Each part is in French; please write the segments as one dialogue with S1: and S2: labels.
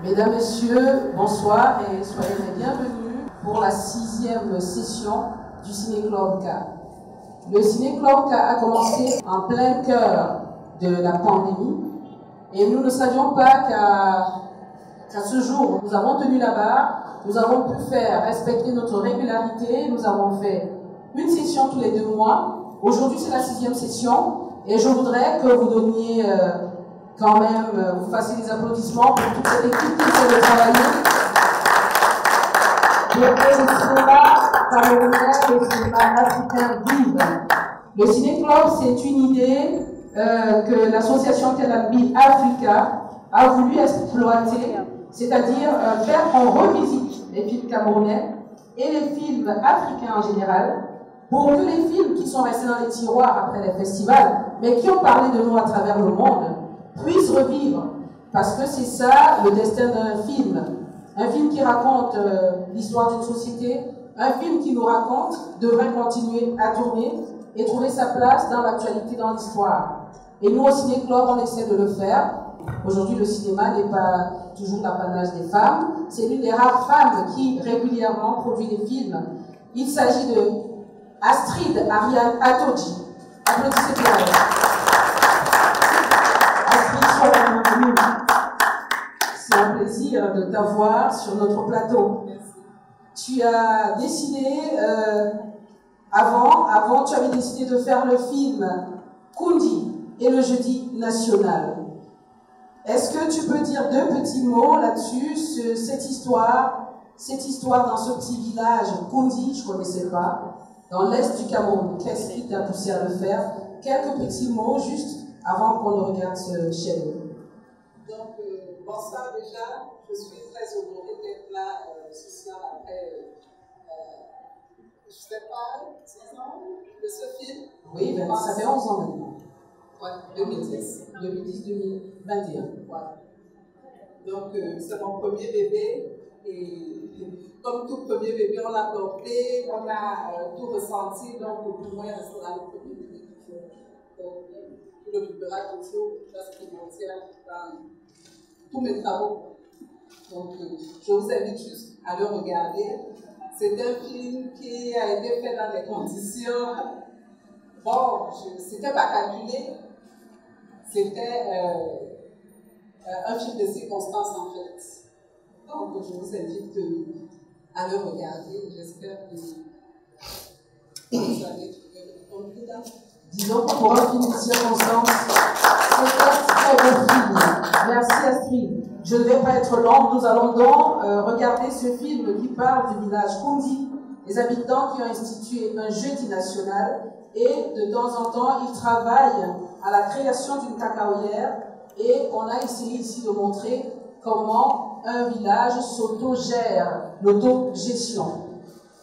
S1: Mesdames, Messieurs, bonsoir et soyez les bienvenus pour la 6e session du Ciné-Club K. Le Ciné-Club K a commencé en plein cœur de la pandémie et nous ne savions pas qu'à ce jour, nous avons tenu la barre, nous avons pu faire respecter notre régularité, nous avons fait une session tous les 2 mois. Aujourd'hui, c'est la 6e session et je voudrais que vous donniez quand même, vous fassiez des applaudissements pour toute cette équipe qui essaie de travailler. Pour que le cinéma camerounais, le cinéma africain vive. Le Ciné-Club, c'est une idée que l'association Tel Aviv Africa a voulu exploiter, c'est-à-dire faire qu'on revisite les films camerounais et les films africains en général, pour que les films qui sont restés dans les tiroirs après les festivals, mais qui ont parlé de nous à travers le monde, puissent revivre. Parce que c'est ça le destin d'un film. Un film qui raconte l'histoire d'une société, un film qui nous raconte devrait continuer à tourner et trouver sa place dans l'actualité, dans l'histoire. Et nous, au Ciné-Club, on essaie de le faire. Aujourd'hui, le cinéma n'est pas toujours l'apanage des femmes. C'est l'une des rares femmes qui régulièrement produit des films. Il s'agit de Astrid Ariane Atodji. Applaudissez pour elle. C'est un plaisir de t'avoir sur notre plateau. Tu as décidé, avant tu avais décidé de faire le film Kundi et le Jeudi national. Est-ce que tu peux dire 2 petits mots là-dessus, cette histoire dans ce petit village Kundi, je ne connaissais pas, dans l'est du Cameroun? Qu'est-ce qui t'a poussé à le faire? Quelques petits mots juste avant qu'on ne regarde ce chef.
S2: Donc, bonsoir déjà. Je suis très honorée d'être là ce soir après, je ne sais pas, 6 ans de ce film.
S1: Oui, ben, ça fait 11 ans maintenant.
S2: Ouais, 2010.
S1: 2010-2021.
S2: Voilà. Donc, c'est mon premier bébé. Et comme tout premier bébé, on l'a porté, on a tout ressenti. Donc, pour moi, il restera le premier bébé. Donc, je l'occupera toujours parce qu'il m'entient dans tous mes travaux. Donc, je vous invite juste à le regarder. C'est un film qui a été fait dans des conditions. Bon, c'était pas calculé. C'était un film de circonstance en fait. Donc, je vous invite à le regarder. J'espère que vous allez trouver le bon dedans.
S1: Disons que pour un film de circonstance, c'est un très beau film. Merci Astrid. Je ne vais pas être longue. Nous allons donc regarder ce film qui parle du village Kundi, les habitants qui ont institué un jeudi national et de temps en temps, ils travaillent à la création d'une cacaoyère et on a essayé ici de montrer comment un village s'auto-gère, l'autogestion.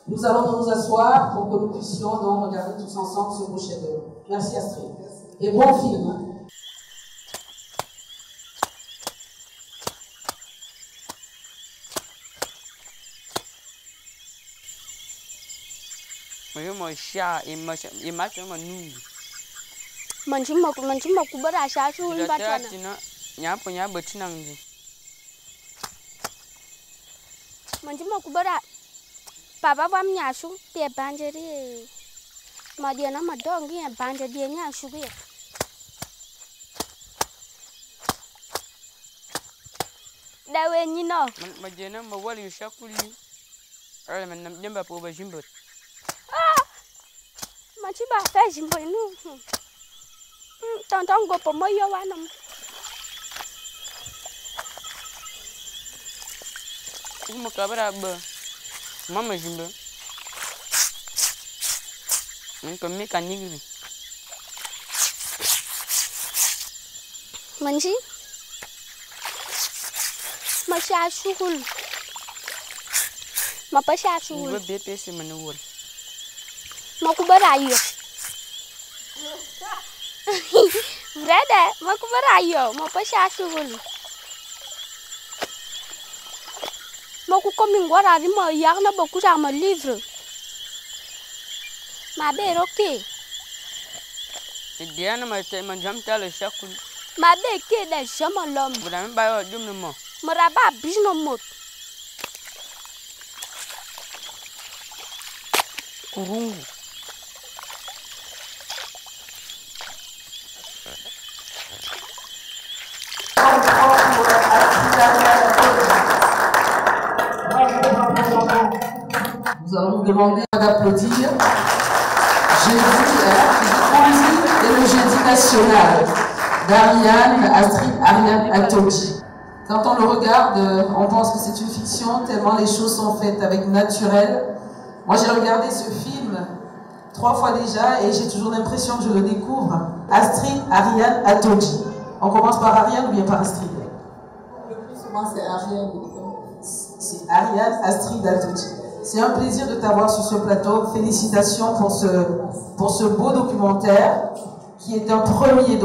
S1: Nous allons nous asseoir pour que nous puissions donc regarder tous ensemble ce beau chef-d'œuvre. Merci Astrid. Et bon film.
S3: Papa bam nyashu te banjeri madiana madongi banja dia nyashu ya dawe nyino
S4: majena mawali ushakuli ale man jamba po ba jimbot
S3: machiba ta jimbo nu tonton go po moyo wanam
S4: kuma kabara ba mama jimbo ko mécanique
S3: manji masha shugul mapasha shugul
S4: ba BPC manawol
S3: makubarayo Vrede makubarayo mapasha shugul Moku komi ngwara ri mo yak na boku ra mo livre. Ma be roke.
S4: Diana ma te man jam tale shakul.
S3: Ma be ke da jama lom.
S4: Budan ba yo dum mo.
S3: Meraba bino mot.
S4: Kurungu.
S1: Nous allons vous demander d'applaudir. Jeudi, et le jeudi national Ariane Atoji. Quand on le regarde, on pense que c'est une fiction, tellement les choses sont faites avec naturel. Moi, j'ai regardé ce film 3 fois déjà et j'ai toujours l'impression que je le découvre. Ariane Atoji. On commence par Ariane ou bien par Astrid?
S2: Le plus souvent, c'est Ariane.
S1: C'est Ariane Atoji. C'est un plaisir de t'avoir sur ce plateau. Félicitations pour ce beau documentaire qui est un premier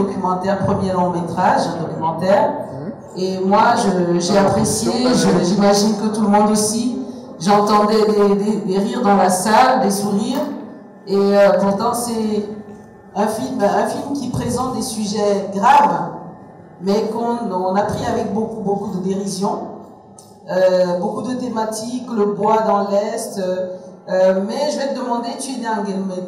S1: long métrage, un documentaire. Et moi, j'ai apprécié, j'imagine que tout le monde aussi. J'entendais des rires dans la salle, des sourires. Et pourtant, c'est un film qui présente des sujets graves, mais qu'on a pris avec beaucoup de dérision. Beaucoup de thématiques, le bois dans l'Est. Mais je vais te demander, tu es né à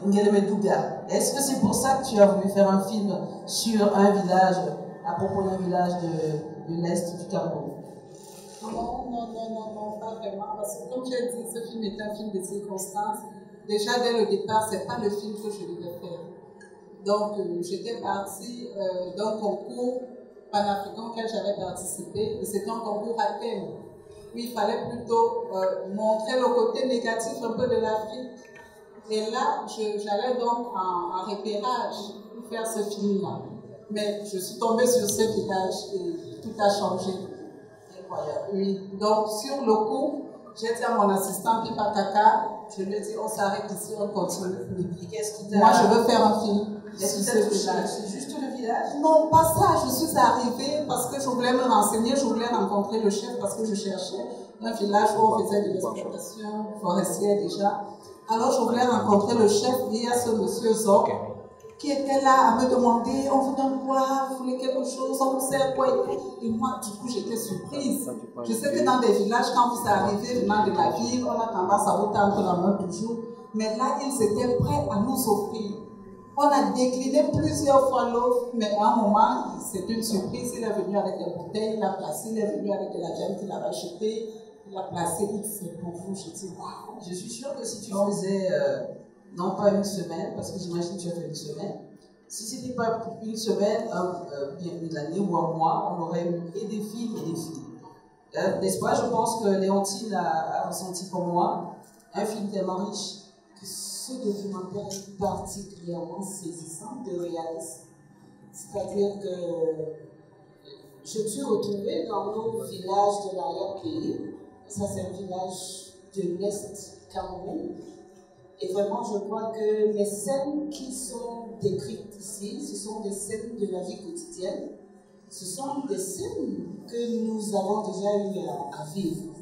S1: Nguélémédouga. Est-ce que c'est pour ça que tu as voulu faire un film sur un village, à propos d'un village de l'Est du Cameroun?
S2: Non, pas vraiment. Parce que comme tu as dit, ce film est un film de circonstances. Déjà, dès le départ, ce n'est pas le film que je devais faire. Donc, j'étais partie d'un concours panafricain auquel j'avais participé. Et c'était un concours à thème. Oui, il fallait plutôt montrer le côté négatif un peu de l'Afrique. Et là, j'allais donc en repérage pour faire ce film-là. Mais je suis tombée sur ce village et tout a changé. Incroyable. Oui. Donc, sur le coup, j'ai dit à mon assistant Pipa Kaka, je lui ai dit, on s'arrête ici, on continue. Moi, je veux faire un film.
S1: Est-ce que c'est juste le village?
S2: Non, pas ça. Je suis arrivée parce que je voulais me renseigner, je voulais rencontrer le chef parce que je cherchais un village où on faisait de l'exploitation forestière déjà. Alors, je voulais rencontrer le chef via ce monsieur Zok qui était là à me demander, on vous donne quoi, vous voulez quelque chose, on vous sert quoi? Et moi, du coup, j'étais surprise. Je sais que dans des villages, quand vous arrivez venant de la ville, on a tendance à vous tendre la main toujours. Mais là, ils étaient prêts à nous offrir. On a décliné plusieurs fois l'offre, mais à un moment, c'est une surprise. Il est venu avec des bouteilles, il a placé, il est venu avec de la viande qu'il avait achetée, il a placé, il dit c'est pour vous. Je dis waouh.
S1: Je suis sûre que si tu faisais, non pas une semaine, parce que j'imagine que tu as fait une semaine, si ce n'était pas une semaine, bien une année ou un mois, on aurait eu et des films et des films. N'est-ce pas? Je pense que Léontine a ressenti comme moi un film tellement riche.
S5: Ce documentaire est particulièrement saisissant de réalisme. C'est-à-dire que je me suis retrouvée dans nos villages de l'arrière-pays. Ça, c'est un village de l'Est Cameroun. Et vraiment, je crois que les scènes qui sont décrites ici, ce sont des scènes de la vie quotidienne. Ce sont des scènes que nous avons déjà eu à vivre.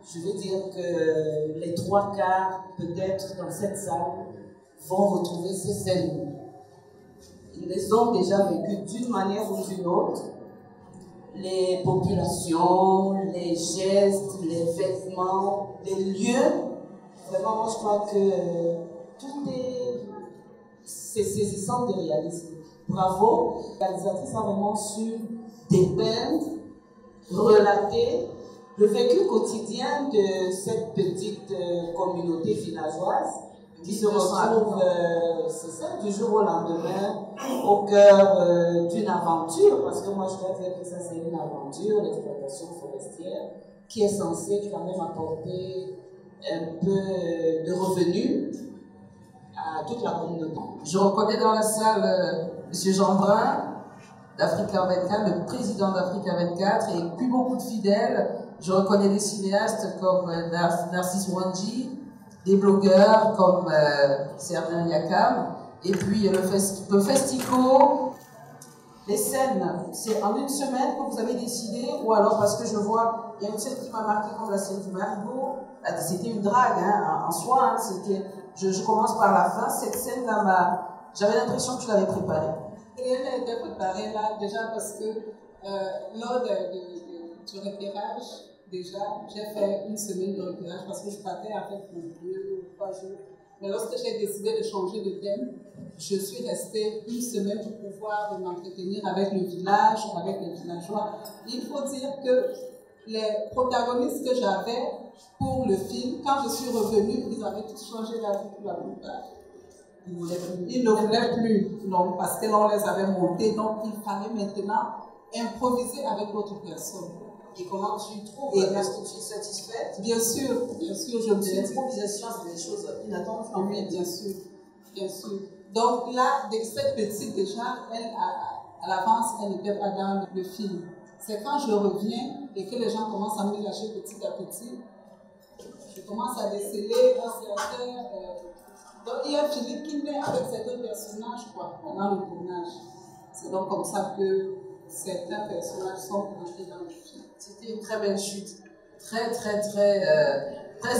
S5: Je veux dire que les 3/4, peut-être, dans cette salle, vont retrouver ces scènes. Ils les ont déjà vécues d'une manière ou d'une autre. Les populations, les gestes, les vêtements, les lieux. Vraiment, moi, je crois que tout c'est saisissant de réalisme. Bravo. La réalisatrice a vraiment su dépeindre, relater le vécu quotidien de cette petite communauté villageoise qui se retrouve, c'est ça, du jour au lendemain, au cœur d'une aventure, parce que moi je dois dire que ça c'est une aventure, l'exploitation forestière, qui est censée quand même apporter un peu de revenus à toute la communauté.
S1: Je reconnais dans la salle M. Jean Brun, d'Africa 24, le président d'Africa 24, et puis beaucoup de fidèles. Je reconnais des cinéastes comme Narcisse Wanji, des blogueurs comme Sernan Yakam, et puis le Festico. Les scènes, c'est en une semaine que vous avez décidé, ou alors parce que je vois, il y a une scène qui m'a marqué comme la scène du marigot. C'était une drague hein, en soi, hein, je commence par la fin. Cette scène-là, j'avais l'impression que tu l'avais préparée.
S2: Rien n'a été préparé là, déjà parce que lors du repérage. Déjà, j'ai fait une semaine de repérage parce que je partais avec mon 2 ou 3 jours. Mais lorsque j'ai décidé de changer de thème, je suis restée une semaine pour pouvoir m'entretenir avec le village, avec les villageois. Il faut dire que les protagonistes que j'avais pour le film, quand je suis revenue, ils avaient tous changé la vie pour la plupart. Ils ne voulaient plus, non, parce que l'on les avait montés, donc il fallait maintenant improviser avec d'autres personnes.
S5: Et comment tu trouves? Est-ce que tu es satisfaite?
S2: Bien sûr, je me suis dit.
S5: L'improvisation, c'est des choses inattendues.
S2: Oui, bien sûr, bien sûr. Donc là, cette petite déjà, elle, à l'avance, elle n'était pas dans le film. C'est quand je reviens et que les gens commencent à me lâcher petit à petit, je commence à déceler un certain... donc il y a Philippe qui met avec certains personnages pendant le tournage. C'est donc comme ça que certains personnages sont rentrés dans le film.
S5: C'était une très belle chute, très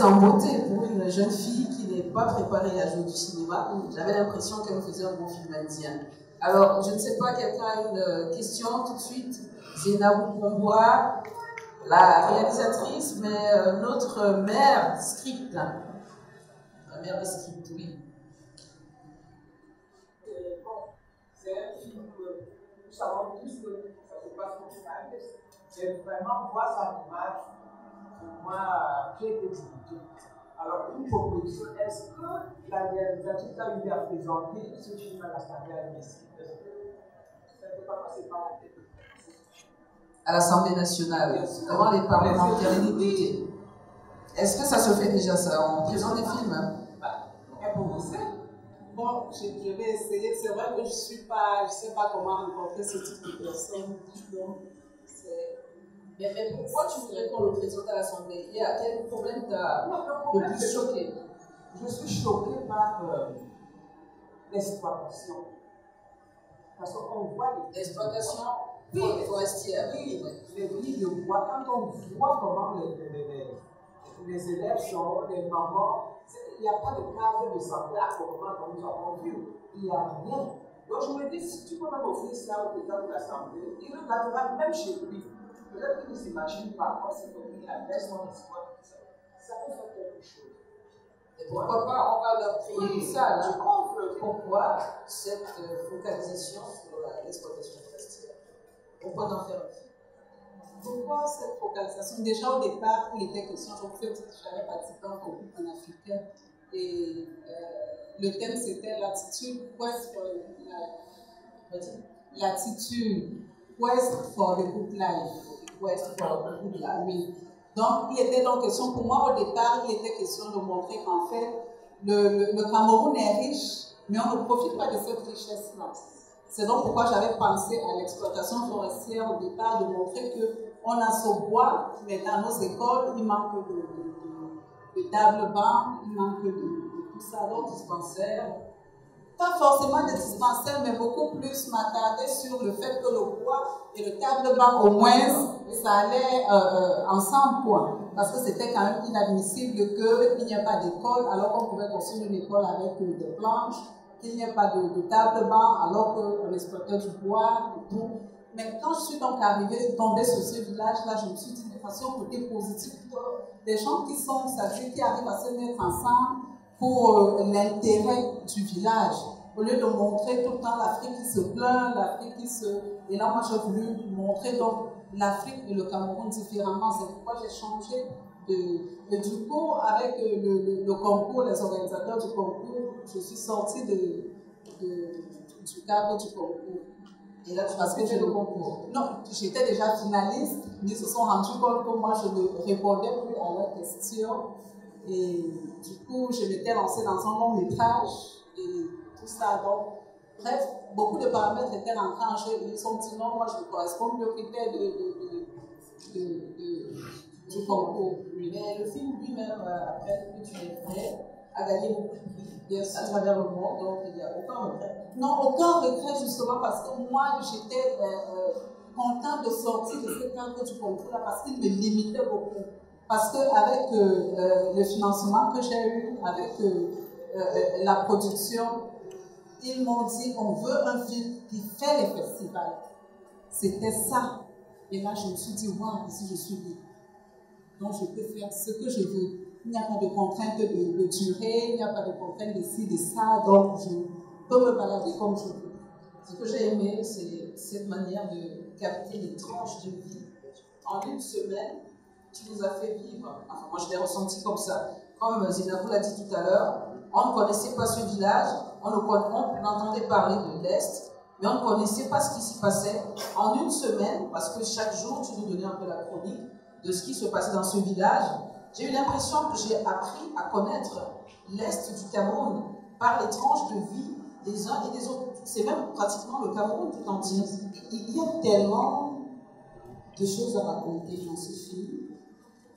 S5: en beauté pour une jeune fille qui n'est pas préparée à jouer du cinéma. J'avais l'impression qu'elle faisait un bon film indien. Alors, je ne sais pas, quelqu'un a une question tout de suite? Zénabou Komboa, la réalisatrice, mais notre mère script. La mère de script, oui.
S6: Bon, c'est un film que nous savons tous que ça se passe au final. Et vraiment, voir sa image, pour moi, j'ai été dégoûté. Alors, une proposition, est-ce que la réalisatrice a eu à présenter ce film à l'Assemblée nationale? Ça ne peut pas passer par la tête.
S5: À l'Assemblée nationale, devant les parlementaires et les députés. Est-ce que ça se fait déjà, ça? On présente des films, hein?
S2: Et pour vous, bon, je vais essayer. C'est vrai que je ne sais pas comment rencontrer ce type de personnes. Donc,
S5: mais pourquoi tu voudrais qu'on le présente à l'Assemblée? Il y a quel problème t'as le plus choqué?
S6: Je suis choquée par l'exploitation. Parce qu'on voit
S5: l'exploitation
S6: forestière. Oui, les prix de bois. Quand on voit comment les élèves sont, les mamans, il n'y a pas de cadre de santé à comment nous avons vu. Il n'y a rien. Donc je me dis, si tu peux même offrir ça au président de l'Assemblée, il le gardera même chez lui. Peut-être qu'il ne s'imagine pas quoi c'est pour lui, la baisse dans l'espoir. Ça peut faire quelque chose.
S5: Et pourquoi pas, on va leur créer ça. Je comprends pourquoi cette focalisation sur l'exploitation forestière. Pourquoi d'en faire un film?
S2: Pourquoi cette focalisation? Déjà au départ, il était question, en fait, j'avais participé en concours panafricain et le thème c'était l'attitude Quest for the Good Life. Quest for the Good Life. Oui. Donc, il était donc question, pour moi au départ, il était question de montrer qu'en fait, le Cameroun est riche, mais on ne profite pas de cette richesse-là. C'est donc pourquoi j'avais pensé à l'exploitation forestière au départ, de montrer qu'on a ce bois, mais dans nos écoles, il manque de tables bancs, il manque de tout ça, donc dispensaires. Pas forcément des dispensaires, mais beaucoup plus m'attarder sur le fait que le bois et le table-banc, au moins, ça allait ensemble, quoi. Parce que c'était quand même inadmissible qu'il n'y ait pas d'école, alors qu'on pouvait construire une école avec des planches, qu'il n'y ait pas de table-banc, alors qu'on exploitait du bois et tout. Mais quand je suis donc arrivée, tombée sur ce village-là, je me suis dit, de façon côté positif, des gens qui sont, c'est-à-dire qui arrivent à se mettre ensemble pour l'intérêt du village. Au lieu de montrer tout le temps l'Afrique qui se plaint, l'Afrique qui se... Et là, moi, j'ai voulu montrer donc l'Afrique et le Cameroun différemment. C'est pourquoi j'ai changé du coup, avec le concours, les organisateurs du concours, je suis sortie du cadre du concours.
S5: Et là, tu as fait le concours?
S2: Non, j'étais déjà finaliste, mais ils se sont rendus compte que moi, je ne répondais plus à leurs questions. Et du coup, je m'étais lancée dans un long métrage et tout ça. Donc, bref, beaucoup de paramètres étaient rentrés en jeu. Ils ont dit non, moi, je ne correspond plus aux critères du concours.
S5: Mais le film lui-même, après que tu l'aies fait, a gagné beaucoup de prix à travers le monde, donc il n'y a aucun regret.
S2: Non, aucun regret justement parce que moi j'étais contente de sortir de ce cadre du concours là parce qu'il me limitait beaucoup. Parce qu'avec le financement que j'ai eu, avec la production, ils m'ont dit on veut un film qui fait les festivals. C'était ça.
S5: Et là, je me suis dit, waouh, ici je suis libre. Donc, je peux faire ce que je veux. Il n'y a pas de contrainte de durée, il n'y a pas de contrainte de ci, de ça. Donc, je peux me balader comme je veux.
S2: Ce que j'ai aimé, c'est cette manière de capter les tranches de vie. En une semaine, tu nous as fait vivre. Enfin, moi, je l'ai ressenti comme ça. Comme Zinabou l'a dit tout à l'heure, on ne connaissait pas ce village, on entendait parler de l'Est, mais on ne connaissait pas ce qui s'y passait. En une semaine, parce que chaque jour, tu nous donnais un peu la chronique de ce qui se passait dans ce village, j'ai eu l'impression que j'ai appris à connaître l'Est du Cameroun par les tranches de vie des uns et des autres. C'est même pratiquement le Cameroun tout entier.
S5: Il y a tellement de choses à raconter dans ce film.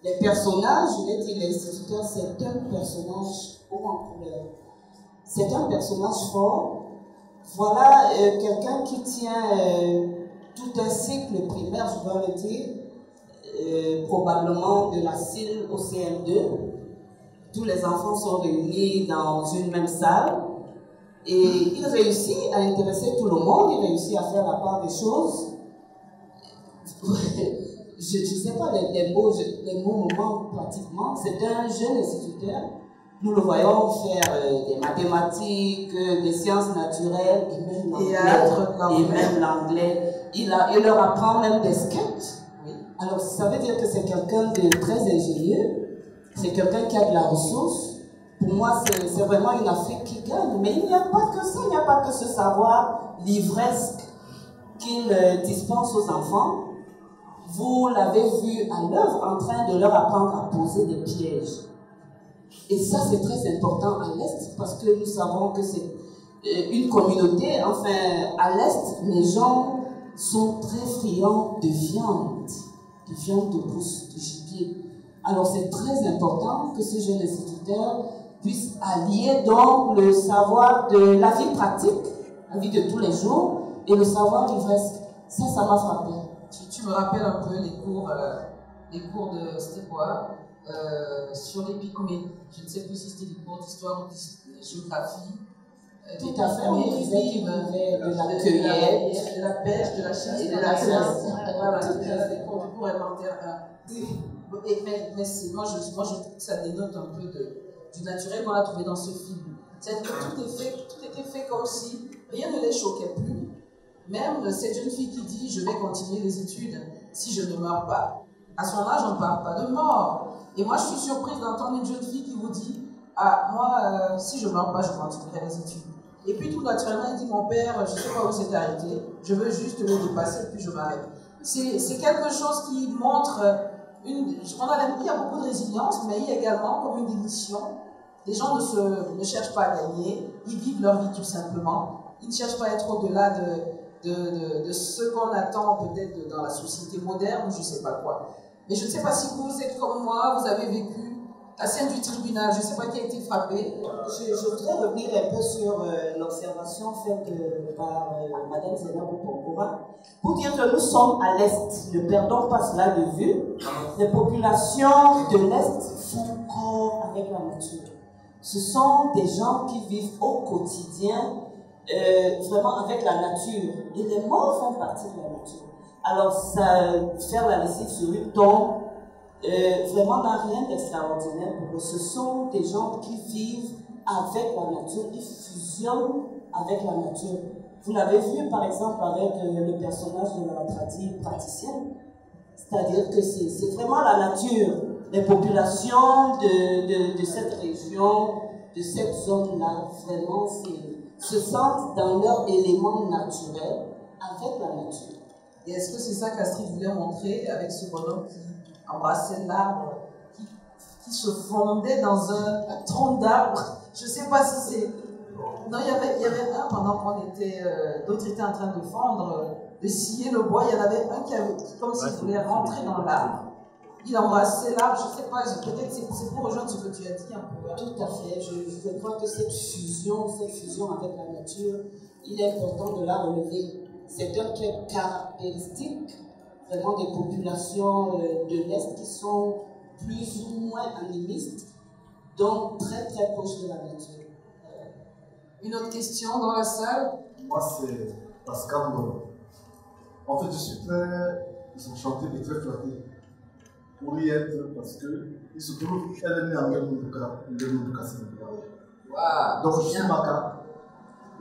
S5: Les personnages, je vais dire l'instituteur, c'est un personnage haut en couleur. C'est un personnage fort. Voilà quelqu'un qui tient tout un cycle primaire, je dois le dire, probablement de la CIL au CM2. Tous les enfants sont réunis dans une même salle. Et il réussit à intéresser tout le monde, il réussit à faire la part des choses. Je ne sais pas les mots me manquent pratiquement. C'est un jeune instituteur. Nous le voyons faire des mathématiques, des sciences naturelles, et même l'anglais. Il leur apprend même des sketchs. Alors ça veut dire que c'est quelqu'un de très ingénieux, c'est quelqu'un qui a de la ressource. Pour moi, c'est vraiment une Afrique qui gagne. Mais il n'y a pas que ça, il n'y a pas que ce savoir livresque qu'il dispense aux enfants. Vous l'avez vu à l'œuvre en train de leur apprendre à poser des pièges. Et ça, c'est très important à l'Est parce que nous savons que c'est une communauté, enfin, à l'Est, les gens sont très friands de viande de brousse, de gibier. Alors, c'est très important que ce jeune instituteur puisse allier donc le savoir de la vie pratique, la vie de tous les jours, et le savoir livresque. Ça m'a frappé.
S2: Tu me rappelles un peu les cours de, c'était quoi sur les pygmées. Je ne sais plus si c'était des cours d'histoire ou de géographie.
S5: Tout à fait, on disait qu'il y avait de la cueillette,
S2: de la pêche, de la chasse, et de la chasse. Voilà, des cours élémentaires. Mais moi, je trouve que ça dénote un peu du naturel qu'on a trouvé dans ce film. C'est-à-dire que tout était fait comme si rien ne les choquait plus. Même cette jeune fille qui dit « je vais continuer les études si je ne meurs pas ». À son âge, on ne parle pas de mort. Et moi, je suis surprise d'entendre une jeune fille qui vous dit « ah, moi, si je ne meurs pas, je continuerai les études ». Et puis tout naturellement, il dit « mon père, je ne sais pas où c'est arrêté, je veux juste le dépasser, puis je m'arrête ». C'est quelque chose qui montre il y a beaucoup de résilience, mais il y a également comme une démission. Les gens ne cherchent pas à gagner, ils vivent leur vie tout simplement. Ils ne cherchent pas à être au-delà de ce qu'on attend peut-être dans la société moderne, je ne sais pas quoi. Mais je ne sais pas si vous êtes comme moi, vous avez vécu la scène du tribunal, je ne sais pas qui a été frappé.
S5: Je voudrais revenir un peu sur l'observation faite par Mme Zinabou Pongora pour dire que nous sommes à l'Est. Ne perdons pas cela de vue. Les populations de l'Est font corps avec la nature. Ce sont des gens qui vivent au quotidien vraiment avec la nature. Et les morts font partie de la nature. Alors, faire la lessive sur une tombe, vraiment n'a rien d'extraordinaire pour eux. Ce sont des gens qui vivent avec la nature, ils fusionnent avec la nature. Vous l'avez vu par exemple avec le personnage de la praticienne, c'est-à-dire que c'est vraiment la nature. Les populations de cette région, de cette zone-là, vraiment se sentent dans leur élément naturel avec la nature.
S2: Et est-ce que c'est ça qu'Astrid voulait montrer avec ce bonhomme qui embrassait l'arbre, qui se fondait dans un tronc d'arbre? Je ne sais pas si c'est... Non, il y avait un pendant qu'on était... d'autres étaient en train de fendre, de scier le bois. Il y en avait un qui avait, comme s'il voulait rentrer dans l'arbre. Il embrassait l'arbre, je ne sais pas, peut-être c'est pour rejoindre ce que tu as dit un peu.
S5: Tout à fait, je crois que cette fusion avec la nature, il est important de la relever. C'est un trait caractéristique vraiment des populations de l'Est qui sont plus ou moins animistes, donc très très proches de la nature.
S2: Une autre question dans la salle?
S7: Moi, c'est Pascal Mono. En fait, je suis très ils sont chantés et très flattés pour y être parce qu'il se trouve qu'elle est née en Guinée-Mouka, Sénégal. Donc je suis Maka.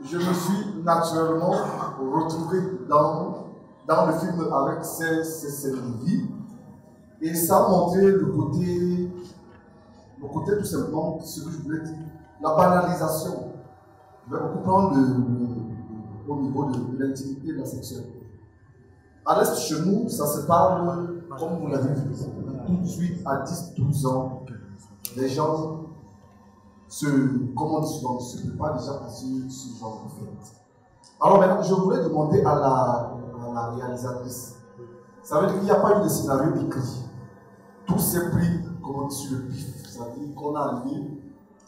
S7: Je me suis naturellement retrouvé dans le film avec ces scènes de vie et ça a montré le côté tout simplement, ce que je voulais dire, la banalisation. Je vais beaucoup prendre au niveau de l'intimité de la sexualité. À l'Est, chez nous, ça se parle, comme vous l'avez vu, tout de suite à 10-12 ans. Les gens se préparent déjà à ce genre de fête. Alors maintenant, je voulais demander à la réalisatrice. Ça veut dire qu'il n'y a pas eu de scénario écrit. Tout s'est pris, comme on dit, sur le pif. C'est-à-dire qu'on a arrivé,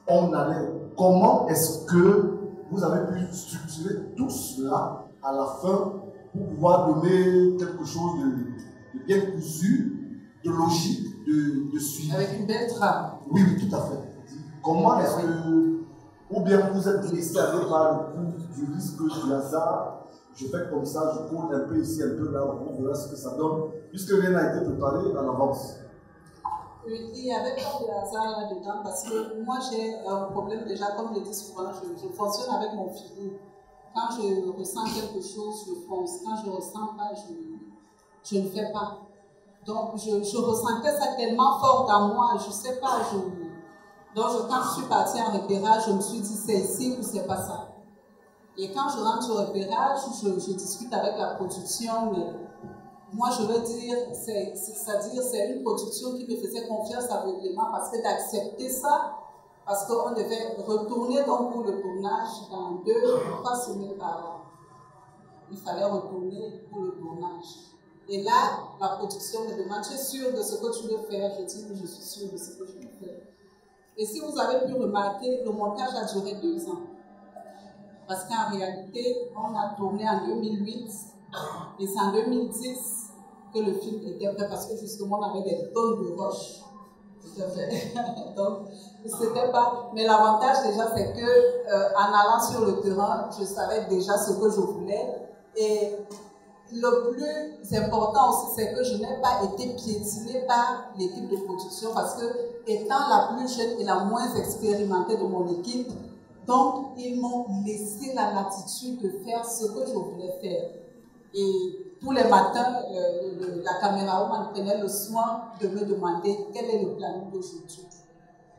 S7: on allait. Comment est-ce que vous avez pu structurer tout cela à la fin pour pouvoir donner quelque chose de bien cousu, de logique, de suivi?
S2: Avec une belle trame.
S7: Oui, oui, tout à fait. Comment est-ce que, ou bien vous êtes laissé aller par le coup du risque, du hasard, je fais comme ça, je cours un peu ici, un peu là, on verra ce que ça donne, puisque rien n'a été préparé à l'avance.
S2: Oui, il y avait pas de hasard là-dedans parce que moi j'ai un problème déjà, comme je dis souvent, je fonctionne avec mon feeling. Quand je ressens quelque chose, je fonce. Quand je ne ressens pas, je ne fais pas. Donc je ressentais ça tellement fort dans moi, je ne sais pas. Donc quand je suis partie en repérage, je me suis dit c'est ici ou c'est pas ça. Et quand je rentre au repérage, je discute avec la production, mais moi je veux dire, c'est-à-dire c'est une production qui me faisait confiance aveuglément parce que d'accepter ça, parce qu'on devait retourner donc pour le tournage dans 2 ou 3 semaines par an. Il fallait retourner pour le tournage. Et là, la production me demande, tu es sûre de ce que tu veux faire? Je dis, oui, je suis sûre de ce que je veux faire. Et si vous avez pu remarquer, le montage a duré 2 ans. Parce qu'en réalité, on a tourné en 2008 et c'est en 2010 que le film était prêt parce que justement on avait des tonnes de roches. Tout à fait. Donc, c'était pas. Mais l'avantage déjà, c'est que en allant sur le terrain, je savais déjà ce que je voulais. Et le plus important aussi, c'est que je n'ai pas été piétinée par l'équipe de production parce que, étant la plus jeune et la moins expérimentée de mon équipe, donc ils m'ont laissé la latitude de faire ce que je voulais faire. Et tous les matins, la camérawoman prenait le soin de me demander quel est le planning d'aujourd'hui.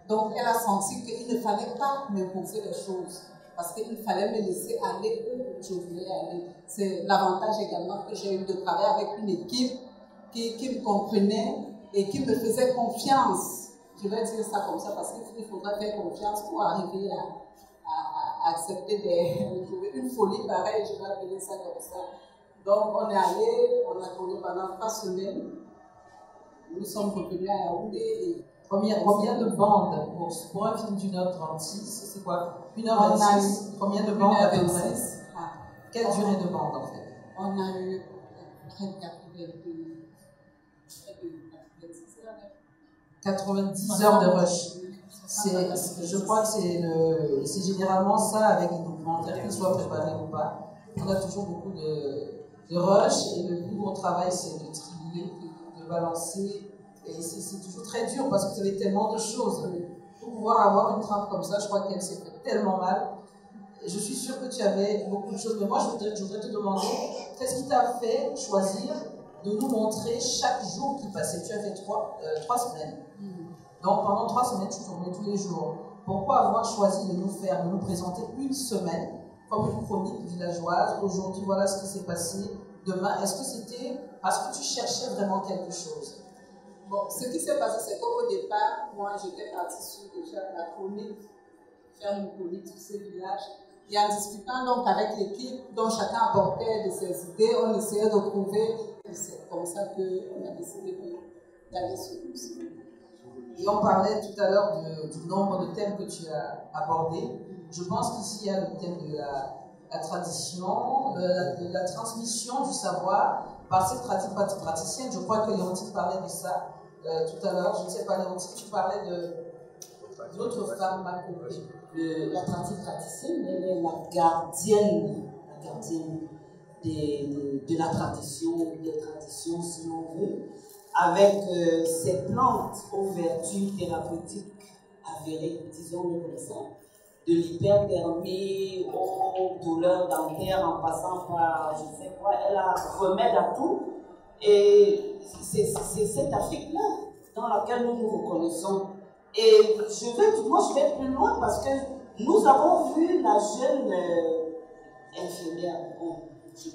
S2: Donc elle a senti qu'il ne fallait pas m'imposer les choses. Parce qu'il fallait me laisser aller où je voulais aller. C'est l'avantage également que j'ai eu de travailler avec une équipe qui me comprenait et qui me faisait confiance. Je vais dire ça comme ça parce qu'il faudrait faire confiance pour arriver à accepter une folie pareille, je vais appeler ça comme ça. Donc on est allé, on a tourné pendant 3 semaines. Nous sommes revenus à Yaoundé et
S8: combien de bandes pour un film d'1h36, c'est quoi? 1h26. Combien de bandes à peu près? Quelle durée de bande en fait?
S2: On a eu près de
S8: 90 heures de rush. Je crois que c'est généralement ça avec les documentaires, qu'ils soient préparés ou pas. On a toujours beaucoup de rush et le plus gros travail c'est de trier, de balancer. Et c'est toujours très dur parce que vous avez tellement de choses. Pour pouvoir avoir une trame comme ça, je crois qu'elle s'est fait tellement mal. Je suis sûre que tu avais beaucoup de choses. Mais moi, je voudrais te demander, qu'est-ce qui t'a fait choisir de nous montrer chaque jour qui passait? Tu as fait 3 semaines. Donc, pendant 3 semaines, tu tournais tous les jours. Pourquoi avoir choisi de nous présenter une semaine comme une chronique villageoise? Aujourd'hui, voilà ce qui s'est passé. Demain, est-ce que c'était parce que tu cherchais vraiment quelque chose?
S2: Bon, ce qui s'est passé, c'est qu'au départ, moi, j'étais partie sur déjà la chronique, faire une chronique sur ces villages. Et en discutant donc avec l'équipe, dont chacun apportait de ses idées, on essayait de trouver. C'est comme ça qu'on a décidé d'aller sur le site.
S8: Et on parlait tout à l'heure du nombre de thèmes que tu as abordés. Je pense qu'ici, il y a le thème de la tradition, de la transmission du savoir par cette praticienne. Je crois que Léontine parlait de ça tout à l'heure. Je ne sais pas, Léontine, tu parlais d'autres femmes mal comprises.
S5: La pratique praticienne, elle est la gardienne de la tradition, des traditions si l'on veut, avec ces plantes aux vertus thérapeutiques avérées, disons-le comme ça, de l'hyperthermie aux douleurs dentaires en passant par, je sais quoi, elle a remède à tout. Et c'est cette Afrique-là dans laquelle nous nous reconnaissons. Et moi je vais plus loin parce que nous avons vu la jeune infirmière, bon, je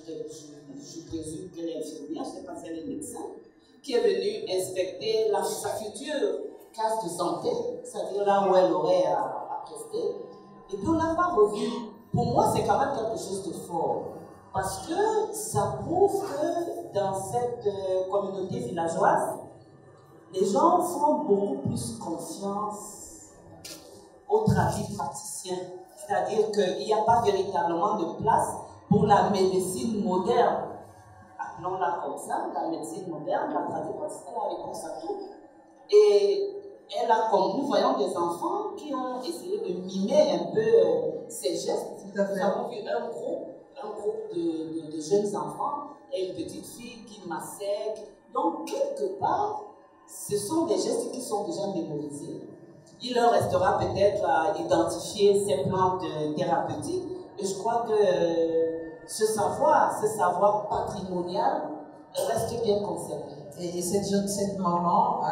S5: présume qu'elle est infirmière, je ne sais pas si elle est médecin, qui est venue inspecter sa future case de santé, c'est-à-dire là où elle aurait à prester. Et puis on n'a pas revu. Pour moi, c'est quand même quelque chose de fort. Parce que ça prouve que dans cette communauté villageoise, les gens font beaucoup plus confiance aux praticiens. C'est-à-dire qu'il n'y a pas véritablement de place pour la médecine moderne. Appelons-la comme ça, la médecine moderne, la tradition, elle a réponse à tout. Et elle a, comme nous voyons des enfants qui ont essayé de mimer un peu ces gestes. Nous avons vu un groupe de jeunes enfants et une petite fille qui massait. Donc, quelque part, ce sont des gestes qui sont déjà mémorisés. Il leur restera peut-être à identifier ces plantes thérapeutiques. Et je crois que ce savoir patrimonial reste bien conservé.
S8: Et cette maman,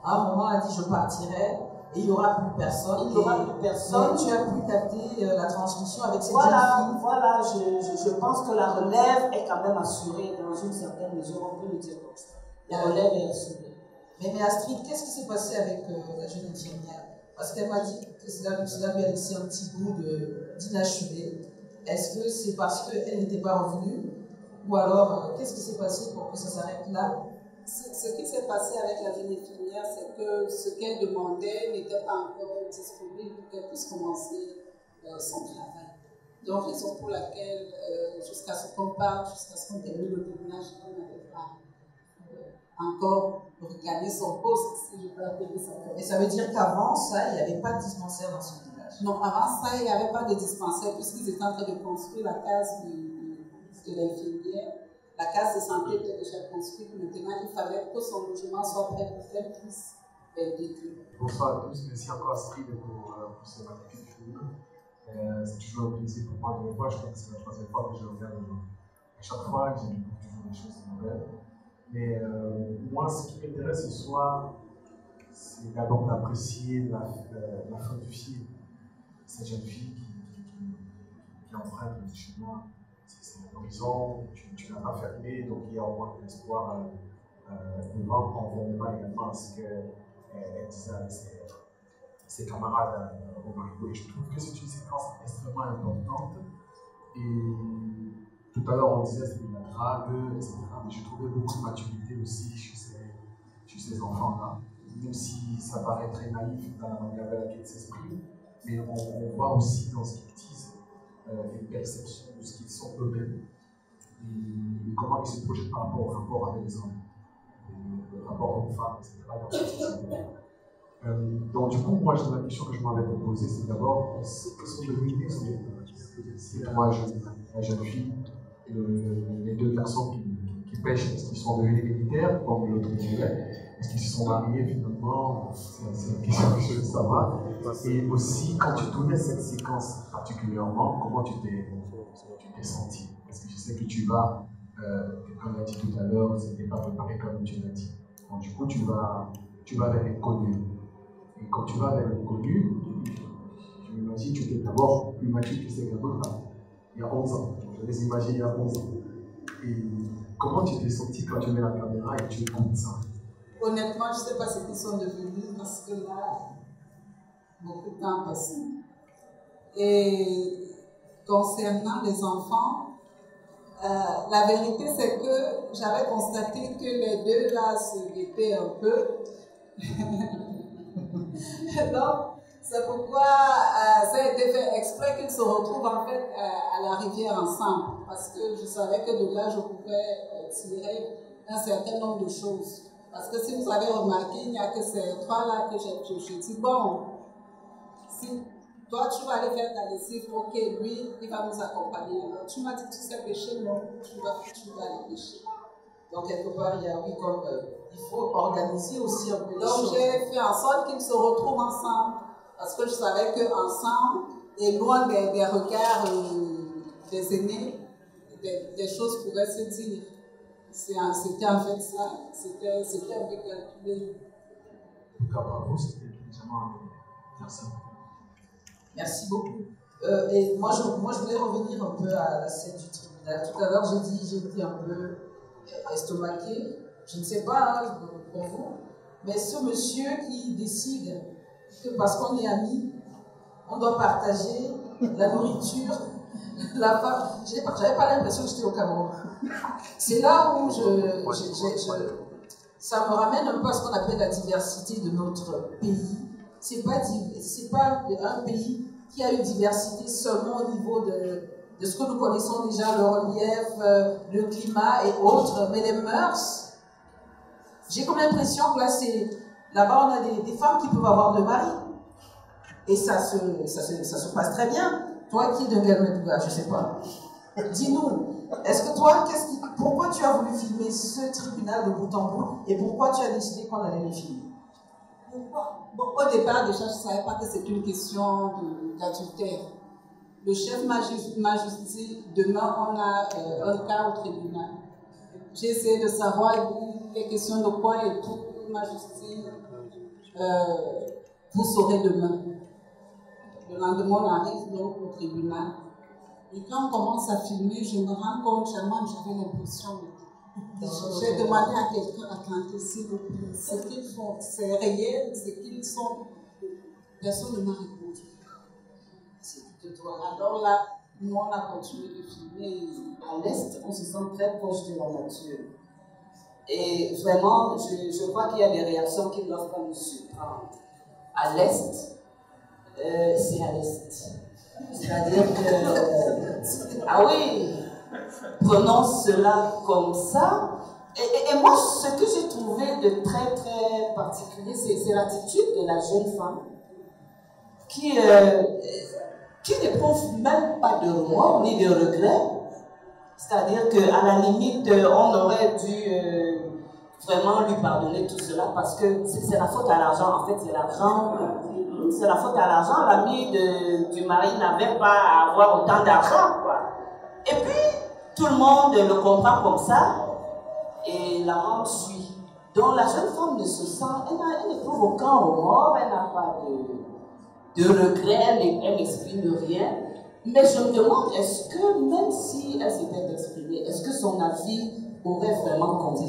S8: à un moment, a dit « je partirai ». Et il n'y aura plus personne.
S5: Il n'y aura plus personne.
S8: Tu as pu capter la transmission avec cette
S5: jeune
S8: fille.
S5: Voilà, je pense que la relève est quand même assurée dans une certaine mesure, on peut le dire comme ça. La relève est assurée.
S8: Mais Astrid, qu'est-ce qui s'est passé avec la jeune infirmière? Parce qu'elle m'a dit que cela lui a laissé un petit goût d'inachevé. Est-ce que c'est parce qu'elle n'était pas revenue? Ou alors, qu'est-ce qui s'est passé pour que ça s'arrête là?
S2: Ce qui s'est passé avec la jeune infirmière, c'est que ce qu'elle demandait n'était pas encore disponible pour qu'elle puisse commencer son travail. Donc, raison pour laquelle, jusqu'à ce qu'on parle, jusqu'à ce qu'on termine le tournage, elle n'avait pas encore regagné son poste, si je peux appeler ça comme ça.
S8: Et ça veut dire qu'avant ça, il n'y avait pas de dispensaire dans ce village?
S2: Non, avant ça, il n'y avait pas de dispensaire, puisqu'ils étaient en train de construire la case de l'infirmière. La case de santé était déjà construite, maintenant il fallait que son logement soit prêt pour qu'elle puisse véhiculer.
S9: Bonsoir à tous, merci encore Astrid pour ce magnifique film. C'est toujours un plaisir pour moi de le voir, je crois que c'est la troisième fois que je regarde à chaque fois, j'ai toujours des choses nouvelles. Mais moi, ce qui m'intéresse ce soir, c'est d'abord d'apprécier la fin du film. Cette jeune fille qui emprunte le chemin. C'est l'horizon, tu n'as pas fermé, donc il y a au moins de l'espoir devant. On ne voit pas également à ce qu'elle disait avec ses camarades au Marigot. Et je trouve que c'est une séquence extrêmement importante. Et tout à l'heure, on disait que c'était de la drague, etc. Mais je trouvais beaucoup de maturité aussi chez ces enfants-là. Même si ça paraît très naïf dans la manière avec laquelle ils s'expriment, mais on voit aussi dans ce qu'ils disent une perception de ce qu'ils sont eux-mêmes et comment ils se projettent par rapport au rapport avec les hommes, le rapport homme-femme, etc. dans cette société. Donc du coup, moi, la question que je m'avais posée, c'est d'abord, quels sont devenus ces trois jeunes, la jeune fille et les deux garçons qui pêchent? Est-ce qu'ils sont devenus militaires, comme l'autre disait? Est-ce qu'ils se sont mariés finalement? C'est une question que je veux savoir. Et aussi, quand tu tournais cette séquence particulièrement, comment tu t'es senti? Parce que je sais que tu vas, comme l'a dit tout à l'heure, c'était pas préparé comme tu l'as dit. Donc du coup, tu vas vers l'inconnu. Et quand tu vas vers l'inconnu, je m'imagine, tu étais d'abord plus mature que ces gamins-là, il y a 11 ans. Je les imagine il y a 11 ans. Et comment tu t'es senti quand tu mets la caméra et tu écoutes ça?
S2: Honnêtement, je ne sais pas ce qu'ils sont devenus parce que là, beaucoup de temps passé. Et concernant les enfants, la vérité c'est que j'avais constaté que les deux là se guettaient un peu. Donc, c'est pourquoi ça a été fait exprès qu'ils se retrouvent en fait à la rivière ensemble. Parce que je savais que de là, je pouvais tirer un certain nombre de choses. Parce que si vous avez remarqué, il n'y a que ces trois-là que j'ai dit, bon, si toi, tu vas aller faire ta lessive, ok, lui, il va nous accompagner. Alors, tu m'as dit, tu sais pêcher, non, tu vas aller pêcher.
S8: Donc, quelque part, il y a, oui, comme il faut organiser aussi un peu les choses.
S2: Donc, j'ai fait en sorte qu'ils se retrouvent ensemble, parce que je savais qu'ensemble, et loin des regards des aînés, des choses pourraient se dire. C'était en fait ça, c'était un peu calculé.
S9: Bravo, c'était intelligemment faire ça.
S8: Merci beaucoup. Et moi, je voulais revenir un peu à la scène du tribunal. Tout à l'heure, j'ai dit j'étais un peu estomaqué. Je ne sais pas hein, pour vous, mais ce monsieur qui décide que parce qu'on est amis, on doit partager la nourriture, la femme. J'avais pas l'impression que j'étais au Cameroun. C'est là où ça me ramène un peu à ce qu'on appelle la diversité de notre pays. C'est pas un pays qui a une diversité seulement au niveau de ce que nous connaissons déjà, le relief, le climat et autres, mais les mœurs. J'ai comme l'impression que là-bas on a des femmes qui peuvent avoir deux maris. Et ça se passe très bien. Toi qui es de Ngelmedouga, je ne sais pas. Dis-nous, est-ce que toi, pourquoi tu as voulu filmer ce tribunal de bout en bout et pourquoi tu as décidé qu'on allait le filmer?
S2: Bon, au départ, déjà, je ne savais pas que c'était une question d'adultère. Le chef m'a juste dit, demain, on a un cas au tribunal. J'ai essayé de savoir, les questions de quoi et tout. Il m'a juste dit, vous saurez demain. Le lendemain, on arrive donc au tribunal. Et quand on commence à filmer, je me rends compte, j'avais l'impression. J'ai demandé à quelqu'un, attendez, s'il vous plaît, ce qu'ils font, c'est réel, ce qu'ils sont. Personne ne m'a répondu. Alors là, nous, on a continué de filmer.
S5: À l'Est, on se sent très proche de la nature. Et vraiment, je vois qu'il y a des réactions qui ne doivent pas nous surprendre. À l'Est, c'est à l'Est. C'est-à-dire que, ah oui, prenons cela comme ça. Et moi, ce que j'ai trouvé de très, très particulier, c'est l'attitude de la jeune femme qui n'éprouve même pas de remords ni de regrets. C'est-à-dire qu'à la limite, on aurait dû vraiment lui pardonner tout cela parce que c'est la faute à l'argent. En fait, c'est la faute à l'argent. L'ami du mari n'avait pas à avoir autant d'argent, quoi. Et puis, tout le monde le comprend comme ça et la mort suit. Donc, la jeune femme ne se sent, elle n'éprouve aucun remords, elle n'a pas de regret, elle n'exprime rien. Mais je me demande, est-ce que même si elle s'était exprimée, est-ce que son avis aurait vraiment compté?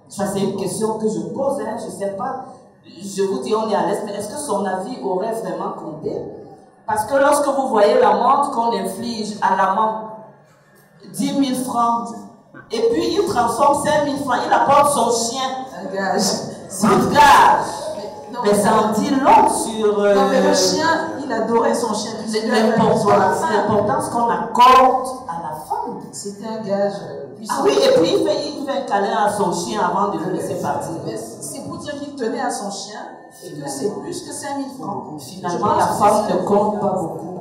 S5: Ça, c'est une question que je pose, hein, je ne sais pas. Je vous dis, on est à l'Est, mais est-ce que son avis aurait vraiment compté? Parce que lorsque vous voyez l'amende qu'on inflige à l'amant, 10 000 francs, et puis il transforme 5 000 francs, il apporte son chien.
S8: Un gage.
S5: C'est un gage. Mais ça en dit long sur...
S8: Non, mais le chien, il adorait son chien.
S5: L'importance qu'on accorde à la femme.
S8: C'était un gage puissant.
S5: Ah oui, et puis il fait un câlin à son chien avant de le laisser partir.
S8: C'est pour dire qu'il tenait à son chien et que c'est plus que 5 000 francs.
S5: Finalement, la femme ne compte pas beaucoup.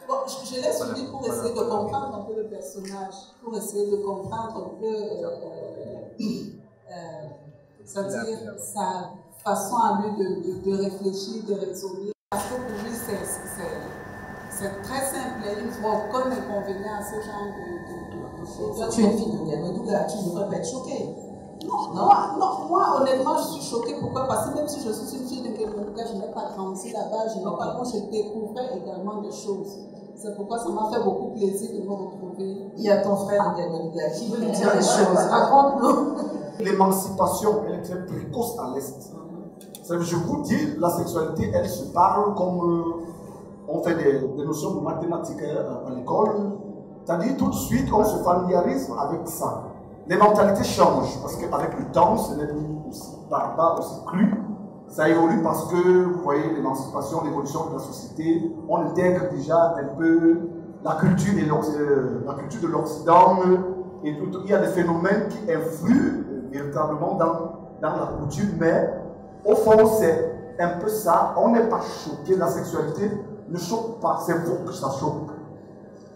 S2: Bon, je laisse lui pour essayer de comprendre un peu le personnage, pour essayer de comprendre un peu, c'est-à-dire sa façon à lui de réfléchir, de raisonner. Parce que pour lui, c'est très simple, il ne voit aucun inconvénient à ce genre de choses.
S8: Toi, tu es une fille de Ngelmedouga, tu ne devrais pas être choquée.
S2: Non, moi honnêtement je suis choquée. Pourquoi? Parce que même si je suis une fille de Ngelmedouga, je n'ai pas grandi là-bas, je n'ai pas, quand je découvrais également des choses. C'est pourquoi ça m'a fait beaucoup plaisir de me retrouver.
S8: Il y a ton frère de Ngelmedouga qui veut nous dire les choses. Raconte-nous.
S7: L'émancipation, elle est très précoce à l'Est. Je vous dis, la sexualité, elle se parle comme on fait des notions de mathématiques à l'école. C'est-à-dire tout de suite, on se familiarise avec ça. Les mentalités changent parce qu'avec le temps, ce n'est plus aussi barbare, aussi cru. Ça évolue parce que, vous voyez, l'émancipation, l'évolution de la société, on intègre déjà un peu la culture de l'Occident et tout. Il y a des phénomènes qui influent véritablement dans la coutume, mais au fond, c'est un peu ça. On n'est pas choqué. La sexualité ne choque pas, c'est vous que ça choque.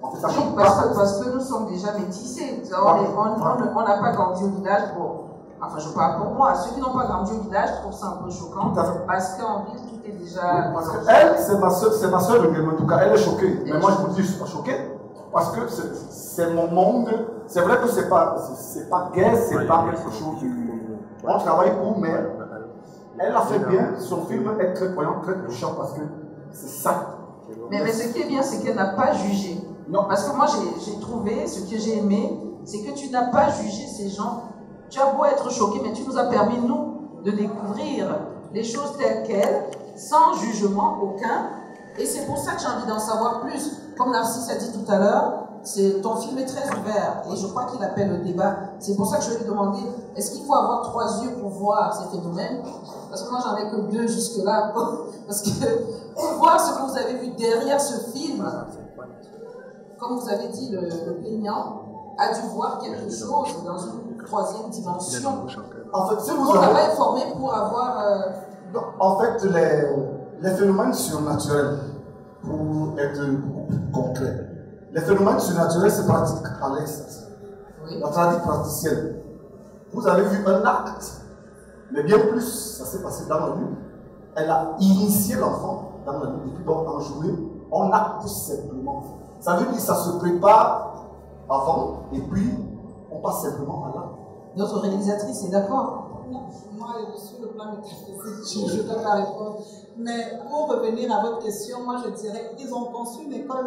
S7: En fait, ça
S8: Oui,
S7: choque
S8: parce que nous sommes déjà métissés. On n'a pas grandi au village pour. Enfin, je parle pour moi. Ceux qui n'ont pas grandi au village trouvent ça un peu choquant. Parce qu'en ville, tout est déjà.
S7: Parce qu'elle, c'est ma soeur de en tout cas, elle est choquée. Mais moi, je vous dis, je ne suis pas choqué. Parce que c'est mon monde. C'est vrai que c'est pas gay, c'est pas quelque chose. On travaille pour, mais elle a fait bien. Son film est très poignant, très touchant parce que c'est ça.
S8: Mais ce qui est bien, c'est qu'elle n'a pas jugé.
S7: Non.
S8: Parce que moi, j'ai trouvé, ce que j'ai aimé, c'est que tu n'as pas jugé ces gens. Tu as beau être choqué, mais tu nous as permis, nous, de découvrir les choses telles quelles, sans jugement aucun. Et c'est pour ça que j'ai envie d'en savoir plus. Comme Narcisse a dit tout à l'heure, ton film est très ouvert. Et je crois qu'il appelle le débat. C'est pour ça que je vais lui demander, est-ce qu'il faut avoir 3 yeux pour voir ces phénomènes? Parce que moi, j'en ai que 2 jusque-là. Parce que pour voir ce que vous avez vu derrière ce film, comme vous avez dit, le plaignant a dû voir quelque chose dans une 3e dimension.
S7: En fait, si vous
S8: on n'a pas informé pour avoir...
S7: En fait, les phénomènes surnaturels, pour être beaucoup plus concret, les phénomènes surnaturels se pratiquent à l'extase. Oui. La pratique praticienne. Vous avez vu un acte, mais bien plus, ça s'est passé dans la nuit. Elle a initié l'enfant dans la nuit, et puis donc en journée, on acte simplement. Ça veut dire que ça se prépare avant, et puis on passe simplement à l'acte.
S8: Notre réalisatrice est d'accord?
S2: Moi, sur le plan métaphysique, je ne peux pas répondre. Mais pour revenir à votre question, moi je dirais qu'ils ont construit une école.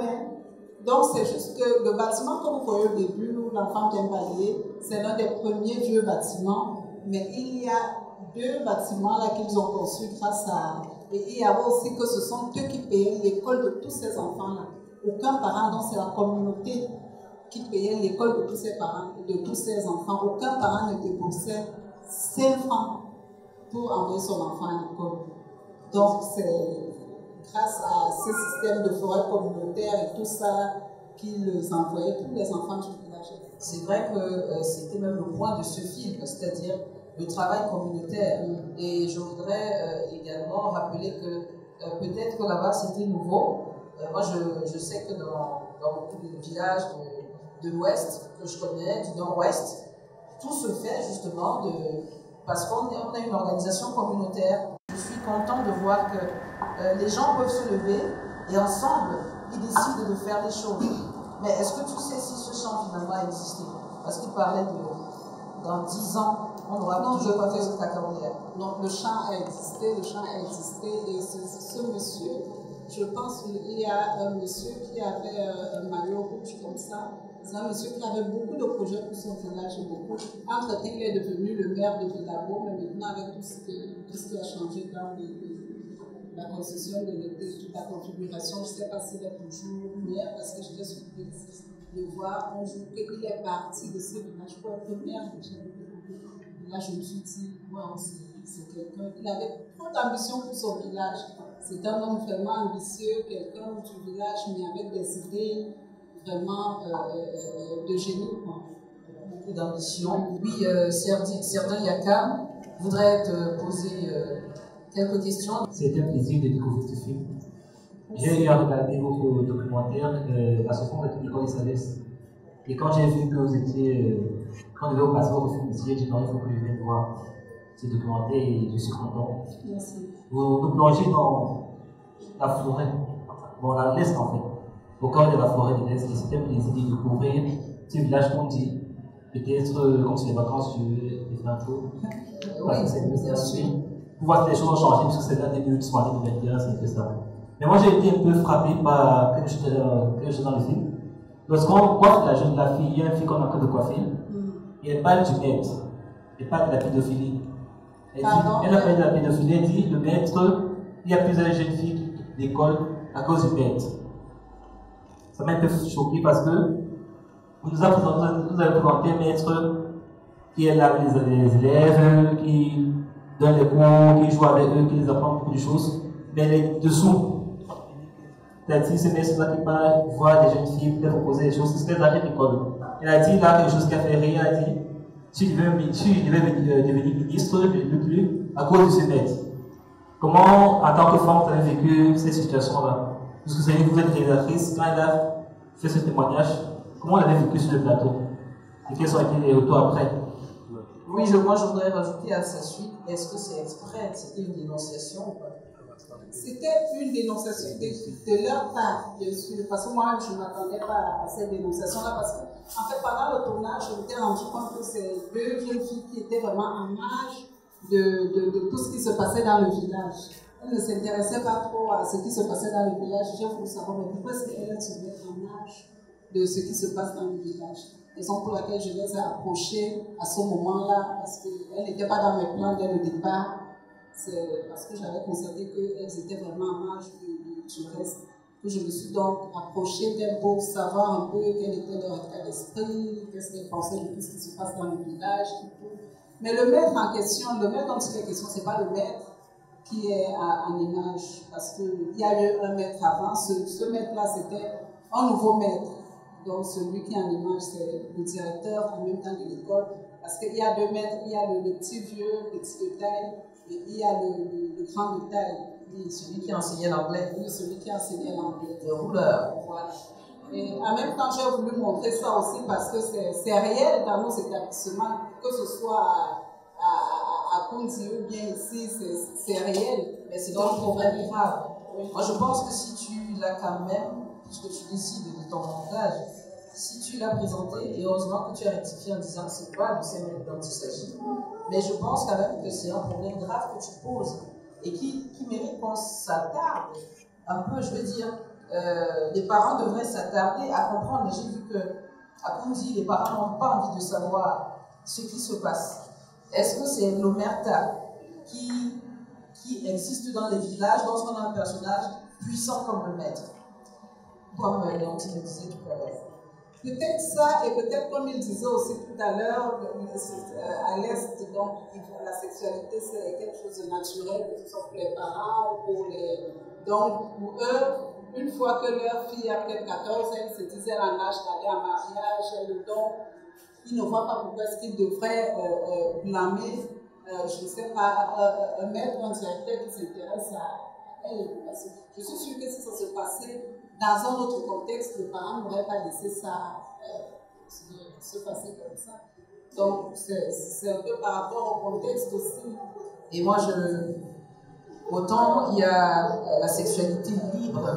S2: Donc c'est juste que le bâtiment que vous voyez au début, où l'enfant vient balayer, c'est l'un des premiers vieux bâtiments. Mais il y a 2 bâtiments là qu'ils ont construits grâce à... Et il y a aussi que ce sont eux qui payaient l'école de tous ces enfants-là. Aucun parent, donc c'est la communauté qui payait l'école de tous ces parents, de tous ces enfants. Aucun parent ne déboursait 5 francs pour envoyer son enfant à l'école. Donc c'est grâce à ce système de forêt communautaire et tout ça qu'ils envoyaient tous les enfants du village.
S8: C'est vrai que c'était même le point de ce film, c'est-à-dire le travail communautaire. Et je voudrais également rappeler que peut-être que là-bas c'était nouveau. Moi je sais que dans beaucoup de villages de l'Ouest que je connais, du Nord-Ouest, tout se fait justement parce qu'on a une organisation communautaire. Je suis contente de voir que les gens peuvent se lever et ensemble, ils décident de faire des choses. Mais est-ce que tu sais si ce chant finalement a existé? Parce qu'il parlait dans 10 ans, on aura toujours pas fait ce cacahuète.
S2: Non, le chant a existé, et ce monsieur, je pense qu'il y a un monsieur qui avait un maillot rouge comme ça. C'est un monsieur qui avait beaucoup de projets pour son village, beaucoup. Entre-temps, il est devenu le maire de Villabo, mais maintenant avec tout ce qui a changé dans la concession de toute la configuration, je ne sais pas s'il est toujours maire, parce que je l'ai surprise de voir un jour qu'il est parti de ce village pour être maire. Là, je me suis dit, wow, c'est quelqu'un, il avait trop d'ambition pour son village. C'est un homme vraiment ambitieux, quelqu'un du village, mais avec des idées vraiment de génie.
S8: Beaucoup d'ambition. Oui, Serdin Yakam voudrait te poser quelques questions.
S10: C'était un plaisir de découvrir ce film. J'ai eu à regarder votre documentaire à ce fond de Nicole Salès. Et quand j'ai vu que vous étiez, quand vous devez passer votre film ici, j'ai dit non, il faut que je vienne voir ce documentaire et je suis content.
S2: Merci.
S10: Vous nous plongez dans la forêt, dans l'Est en fait, au cœur de la forêt de l'Est. Et c'était un plaisir de découvrir ce village qu'on dit. Peut-être comme c'est les vacances, je vais faire un tour.
S8: Oui, c'est bien sûr.
S10: Pour voir que les choses ont changé, parce que c'est là début de soirée de 21, c'est un peu ça. Mais moi j'ai été un peu frappé par quelque chose dans le film. Lorsqu'on coiffe la jeune fille, il y a une fille qu'on a que de coiffer, et elle parle du maître, elle parle de la pédophilie. Elle a parlé de la pédophilie, elle dit le maître, il y a plusieurs jeunes filles d'école à cause du maître. Ça m'a un peu choqué parce que vous nous avez présenté un maître qui est là avec les élèves, qui donne les cours, qui joue avec eux, qui les apprend beaucoup de choses, mais elle est dessous. C'est-à-dire, ce maître-là qui parle, voir des jeunes filles, peut-être proposer des choses, c'est ce qu'elle a fait à l'école. Elle a dit là quelque chose qui a fait rire, elle a dit si je devais devenir ministre, je ne peux plus à cause de ce maître. Comment, en tant que femme, vous avez vécu cette situation-là? Puisque c'est une nouvelle réalisatrice, quand elle a fait ce témoignage, comment elle avait vécu sur le plateau? Et quels ont été les retours après?
S8: Oui, moi je voudrais rajouter à sa suite, est-ce que c'est exprès? C'était une dénonciation ou pas?
S2: C'était une dénonciation de leur part, bien sûr, parce que moi je ne m'attendais pas à cette dénonciation-là, parce que en fait pendant le tournage, je m'étais rendu compte que c'est deux jeunes filles qui étaient vraiment en marge de tout ce qui se passait dans le village. Elles ne s'intéressaient pas trop à ce qui se passait dans le village. J'ai voulu savoir mais pourquoi est-ce qu'elles se mettent en marge de ce qui se passe dans le village. Raison pour laquelle je les ai approchées à ce moment-là, parce qu'elles n'étaient pas dans mes plans dès le départ. C'est parce que j'avais constaté qu'elles étaient vraiment en marge du reste. Que je me suis donc approchée d'elles pour savoir un peu quel était leur état d'esprit, qu'est-ce qu'elles pensaient de tout ce qui se passe dans le village. Mais le maître en question, le maître dont il est question, ce n'est pas le maître qui est en image, parce qu'il y a eu un maître avant. Ce maître-là, c'était un nouveau maître. Donc celui qui est en image, c'est le directeur en même temps de l'école. Parce qu'il y a deux maîtres, il y a le petit vieux, petit de taille, et il y a le grand de taille.
S8: Oui, celui qui enseignait l'anglais.
S2: Oui, celui qui enseignait l'anglais.
S8: Le rouleur.
S2: Voilà. Et en même temps, j'ai voulu montrer ça aussi parce que c'est réel dans nos établissements, que ce soit à Kondi ou bien ici, c'est réel.
S8: Mais c'est donc un problème grave. Moi, je pense que si tu l'as quand même, puisque tu décides de ton montage, si tu l'as présenté, et heureusement que tu as rectifié en disant que c'est pas, je sais même dont il s'agit, mais je pense quand même que c'est un problème grave que tu poses et qui mérite qu'on s'attarde un peu, je veux dire. Les parents devraient s'attarder à comprendre. J'ai vu qu'à Kondi, les parents n'ont pas envie de savoir ce qui se passe. Est-ce que c'est l'omerta qui existe dans les villages lorsqu'on a un personnage puissant comme le maître, comme Léontine le disait tout à l'heure?
S2: Peut-être ça, et peut-être comme il disait aussi tout à l'heure, à l'Est, donc la sexualité c'est quelque chose de naturel, que ce soit pour les parents ou pour les... Donc pour eux, une fois que leur fille a peut-être 14 ans, ils se disent elle en âge d'aller en mariage, donc ils ne voient pas pourquoi est-ce qu'ils devraient blâmer, je ne sais pas, un maître ou un directeur qui s'intéresse à elle. Parce que je suis sûre que si ça se passait dans un autre contexte, les parents n'auraient pas laissé ça se passer comme ça. Donc c'est un peu par rapport au contexte aussi.
S8: Et moi, autant il y a la sexualité libre,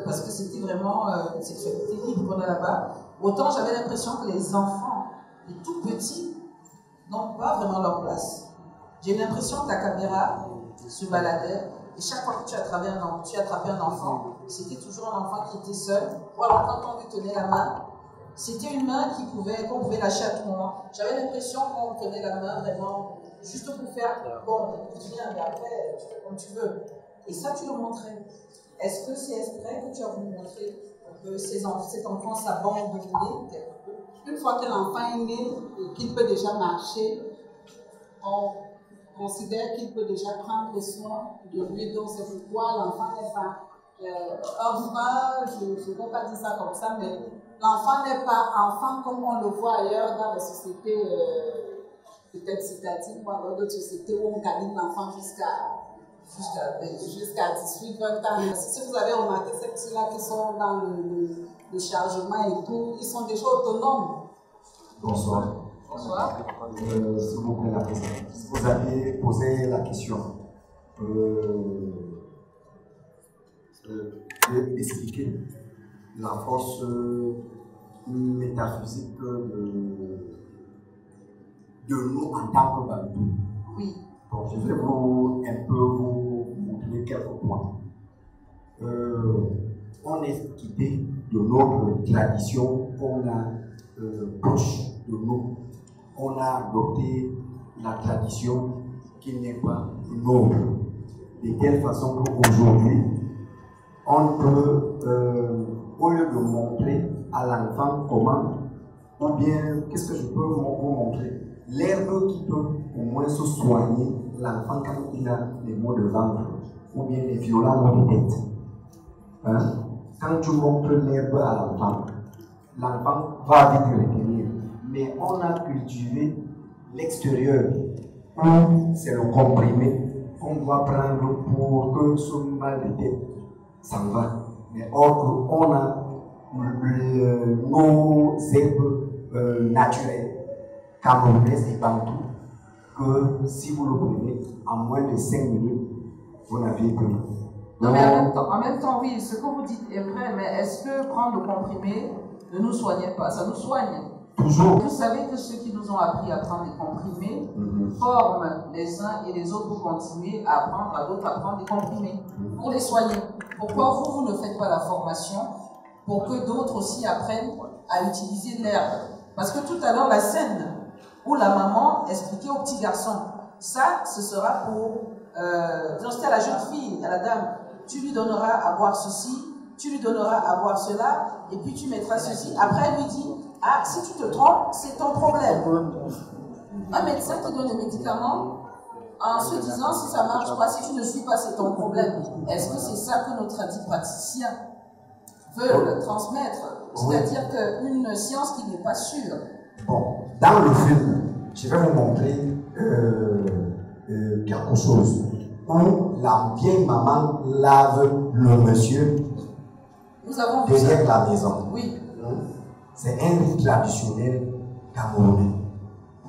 S8: parce que c'était vraiment une sexualité libre qu'on a là-bas, autant j'avais l'impression que les enfants, les tout petits, n'ont pas vraiment leur place. J'ai l'impression que la caméra se baladait, et chaque fois que tu attrapais un enfant, c'était toujours un enfant qui était seul, ou alors quand on lui tenait la main, c'était une main qu'on pouvait lâcher à tout moment. J'avais l'impression qu'on tenait la main vraiment juste pour faire, bon, viens, mais après, tu fais comme tu veux. Et ça, tu le montrais. Est-ce que c'est exprès que tu as voulu montrer que cet enfant s'abandonne quelque peu?
S2: Une fois que l'enfant est né et qu'il peut déjà marcher, on considère qu'il peut déjà prendre soin de lui. Donc c'est pourquoi l'enfant n'est pas je ne vais pas dire ça comme ça, mais l'enfant n'est pas enfant comme on le voit ailleurs dans les sociétés peut-être citatives ou dans d'autres sociétés où on câline l'enfant jusqu'à 18, 20 ans. Si vous avez remarqué ces petits-là qui sont dans le chargement et tout, ils sont déjà autonomes.
S11: Bonsoir.
S2: Bonsoir.
S11: S'il vous plaît, la présidente. Vous avez posé la question d'expliquer la force métaphysique de nous en tant que Bantou.
S8: Oui.
S11: Donc, je vais vous montrer quelques points. On est quitté de notre tradition qu'on a proche de nous. On a adopté la tradition qui n'est pas noble. De telle façon qu'aujourd'hui, on peut, au lieu de montrer à l'enfant comment, ou bien, qu'est-ce que je peux vous montrer? L'herbe qui peut au moins se soigner l'enfant quand il a des maux de ventre, ou bien des violents maux de tête. Hein? Quand tu montres l'herbe à l'enfant va vite retenir. Mais on a cultivé l'extérieur, où c'est le comprimé qu'on doit prendre pour que ce mal de tête s'en va. Mais or on a nos herbes naturelles, camerounaises et bantoues, que si vous le prenez, en moins de 5 minutes, vous n'aviez plus.
S8: Non, mais en même temps, oui, ce que vous dites est vrai, mais est-ce que prendre le comprimé ne nous soignait pas? Ça nous soigne.
S11: Toujours.
S8: Vous savez que ceux qui nous ont appris à prendre des comprimés forment les uns et les autres pour continuer à apprendre à d'autres à prendre des comprimés pour les soigner. Pourquoi vous ne faites pas la formation pour que d'autres aussi apprennent à utiliser l'herbe? Parce que tout à l'heure, la scène où la maman expliquait au petit garçon, ça, ce sera pour... c'était à la jeune fille, à la dame, tu lui donneras à boire ceci, tu lui donneras à boire cela, et puis tu mettras ceci. Après, elle lui dit, ah, si tu te trompes, c'est ton problème. Un médecin te donne des médicaments en se disant, si ça marche pas, si tu ne suis pas, c'est ton problème. Est-ce que c'est ça que nos praticiens veulent transmettre? C'est-à-dire qu'une science qui n'est pas sûre.
S11: Bon, dans le film, je vais vous montrer quelque chose où la vieille maman lave le monsieur derrière la maison.
S8: Oui.
S11: C'est un rite traditionnel camerounais.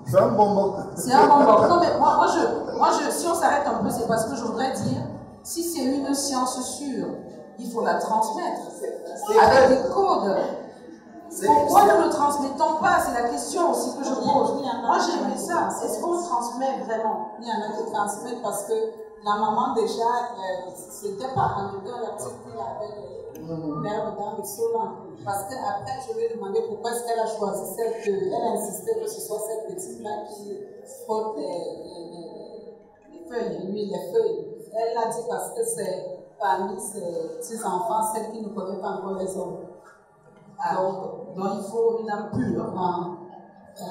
S7: C'est un bon mot.
S8: C'est un bon mot. Non, mais moi, si on s'arrête un peu, c'est parce que je voudrais dire, si c'est une science sûre, il faut la transmettre avec des codes. Pourquoi nous ne le transmettons pas? C'est la question aussi que je pose. Moi, j'ai aimé ça. Est-ce qu'on transmet vraiment?
S2: Il y en a qui transmettent parce que la maman, déjà, c'était pas en tout cas la petite fille avec l'herbe dans le sol. Parce qu'après, je lui ai demandé pourquoi est-ce qu'elle a choisi celle que. Elle insistait que ce soit cette petite-là qui frotte les feuilles, lui, les feuilles. Elle l'a dit parce que c'est parmi ses petits-enfants, celle qui ne connaît pas encore les hommes.
S8: Donc il faut une âme pure.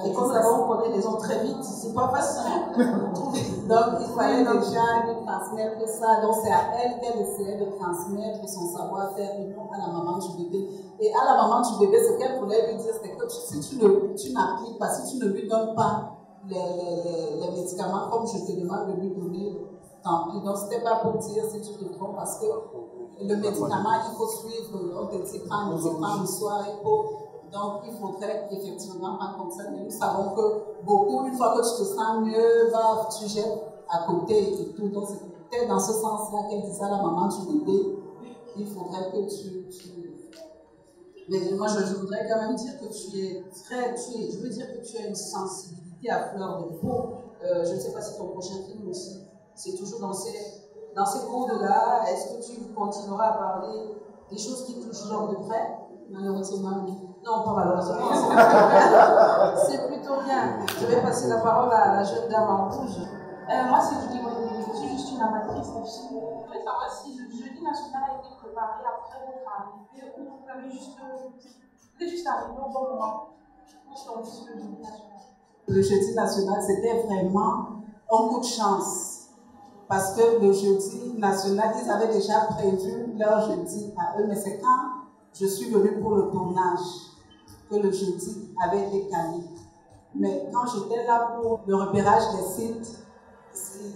S8: Et comme là-bas on connaît les hommes très vite, c'est pas facile.
S2: Donc il fallait déjà lui transmettre ça. Donc c'est à elle qu'elle essayait de transmettre son savoir-faire et non à la maman du bébé. Et à la maman du bébé, ce qu'elle voulait lui dire, c'est que si tu n'appliques pas, si tu ne lui donnes pas les médicaments comme je te demande de lui donner, tant pis. Donc c'était pas pour dire si tu te trompes, parce que le médicament, il faut suivre, on te dit prendre le soir, il faut. Donc, il faudrait effectivement prendre comme ça. Mais nous savons que beaucoup, une fois que tu te sens mieux, tu jettes à côté et tout. Donc, c'est peut-être dans ce sens-là qu'elle disait à la maman du bébé, il faudrait que tu...
S8: Mais moi, je voudrais quand même dire que je veux dire que tu as une sensibilité à fleur de peau. Je ne sais pas si ton prochain film aussi, c'est toujours dans ces codes-là. Est-ce que tu continueras à parler des choses qui touchent l'homme de près?
S2: Malheureusement,
S8: non, pas malheureusement. C'est plutôt bien. Je vais passer la parole à la jeune dame en rouge.
S12: Moi, c'est Julie Wendel. Je suis juste une amatrice de film. Je voudrais savoir si le jeudi national a été préparé après votre arrivée ou vous avez juste arrivé au bon moment pour sortir le jeudi national.
S2: Le jeudi national, c'était vraiment un coup de chance. Parce que le jeudi national, ils avaient déjà prévu leur jeudi à eux, mais c'est quand je suis venue pour le tournage que le jeudi avait été calé. Mais quand j'étais là pour le repérage des sites,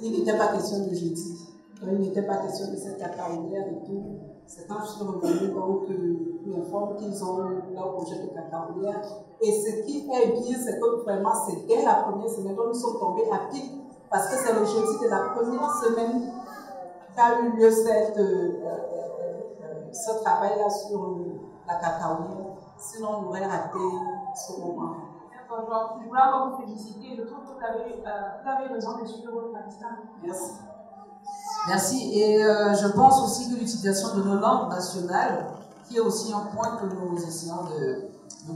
S2: il n'était pas question de jeudi. Donc, il n'était pas question de cette cacahuète et tout. C'est quand je suis revenue donc m'informe qu'ils ont leur projet de cacahuète. Et ce qui est bien, c'est que vraiment, c'est dès la première semaine, donc nous sommes tombés à pic. Parce que c'est le jeudi de la première semaine qu'a eu lieu ce travail-là sur la cacahuète. Sinon, on aurait raté ce moment.
S12: D'accord, je voulais encore vous féliciter. Je trouve que vous avez raison de suivre votre Pakistan.
S2: Merci.
S8: Merci. Et je pense aussi que l'utilisation de nos langues nationales, qui est aussi un point que nous essayons de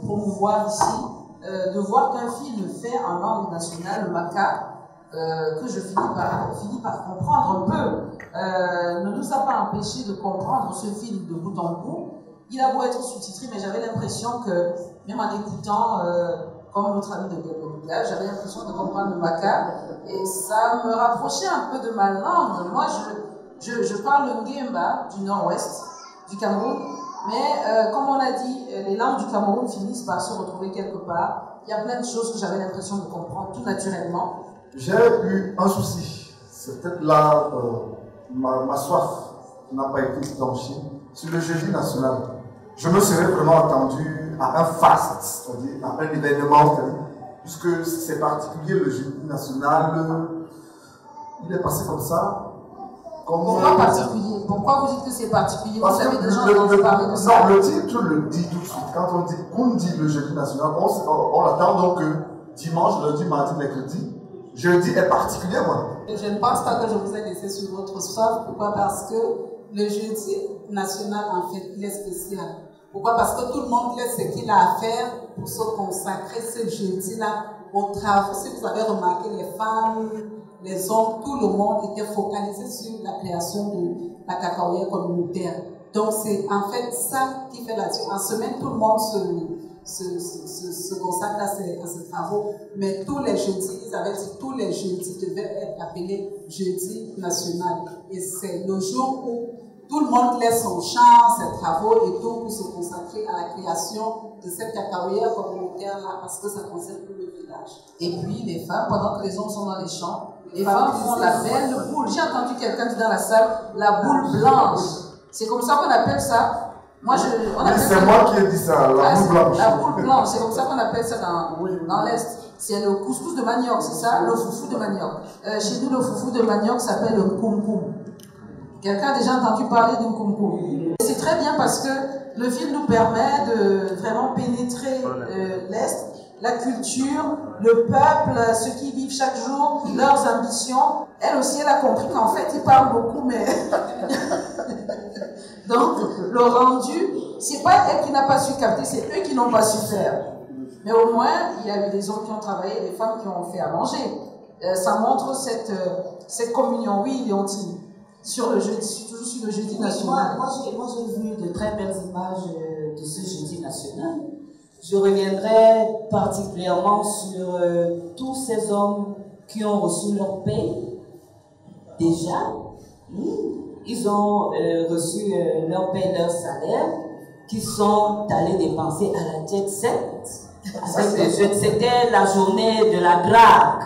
S8: promouvoir ici, de voir qu'un film fait en langue nationale, le Maka, que je finis par comprendre un peu, ne nous a pas empêché de comprendre ce film de bout en bout. Il a beau être sous-titré, mais j'avais l'impression que, même en écoutant, comme notre ami de Gabonga, j'avais l'impression de comprendre le Maka, et ça me rapprochait un peu de ma langue. Moi, je parle le Ngemba du nord-ouest du Cameroun, mais comme on a dit, les langues du Cameroun finissent par se retrouver quelque part. Il y a plein de choses que j'avais l'impression de comprendre tout naturellement.
S7: J'ai eu un souci. C'est peut-être là ma soif n'a pas été étanchée. sur le jeudi national, je me serais vraiment attendu à un fast, c'est-à-dire à un événement, puisque c'est particulier le jeudi national, il est passé comme ça.
S8: Pourquoi particulier? Pourquoi vous dites que c'est particulier? Vous savez déjà entendu parler de ça?
S7: Non, le titre le dit tout de suite. Quand on dit le jeudi national, on attend donc que dimanche, lundi, mardi, mercredi, jeudi est particulier, moi.
S5: Je ne pense pas que je vous ai laissé sur votre soif. Pourquoi? Parce que le jeudi national, en fait, il est spécial. Pourquoi? Parce que tout le monde laisse ce qu'il a à faire pour se consacrer ce jeudi-là aux travaux. Si vous avez remarqué, les femmes, les hommes, tout le monde était focalisé sur la création de la cacaoyère communautaire. Donc c'est en fait ça qui fait la différence. En semaine, tout le monde se consacre à ces travaux, mais tous les jeudis, ils avaient dit tous les jeudis devaient être appelés jeudi national. Et c'est le jour où tout le monde laisse son champ, ses travaux et tout pour se consacrer à la création de cette cacaoyère communautaire-là, parce que ça concerne tout le village.
S8: Et puis les femmes, pendant que les hommes sont dans les champs, les femmes font la belle boule. J'ai entendu quelqu'un dire dans la salle, la boule blanche. C'est comme ça qu'on appelle ça. Moi,
S7: c'est moi qui ai dit ça, la boule blanche.
S8: La boule blanche, c'est comme ça qu'on appelle ça dans l'Est. C'est le couscous de manioc, c'est ça, le foufou de manioc. Chez nous, le foufou de manioc s'appelle le koum-koum. Quelqu'un a déjà entendu parler du koum-koum? C'est très bien parce que le film nous permet de vraiment pénétrer l'Est, la culture, le peuple, ceux qui vivent chaque jour, leurs ambitions. Elle aussi, elle a compris qu'en fait, ils parlent beaucoup, mais... Donc, le rendu, c'est pas elle qui n'a pas su capter, c'est eux qui n'ont pas su faire. Mais au moins, il y a eu des hommes qui ont travaillé, des femmes qui ont fait à manger. Ça montre cette communion. Oui, Léontine, sur le jeudi, toujours sur le jeudi national.
S13: Moi, j'ai vu de très belles images de ce jeudi national. Je reviendrai particulièrement sur tous ces hommes qui ont reçu leur paie. Déjà, ils ont reçu leur paie, leur salaire, qui sont allés dépenser à la jet set. C'était la journée de la drague.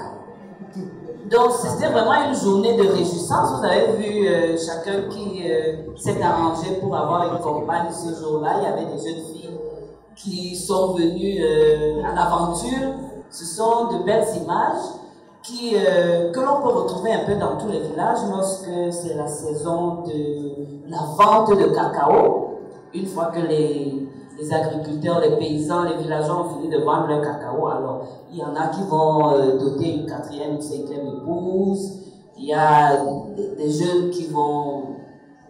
S13: Donc c'était vraiment une journée de réjouissance. Vous avez vu chacun qui s'est arrangé pour avoir une compagne ce jour-là. Il y avait des jeunes filles qui sont venues à l'aventure. Ce sont de belles images que l'on peut retrouver un peu dans tous les villages lorsque c'est la saison de la vente de cacao. Une fois que les agriculteurs, les paysans, les villageois ont fini de vendre leur cacao, alors il y en a qui vont doter une 4e, une 5e épouse. Il y a des jeunes qui vont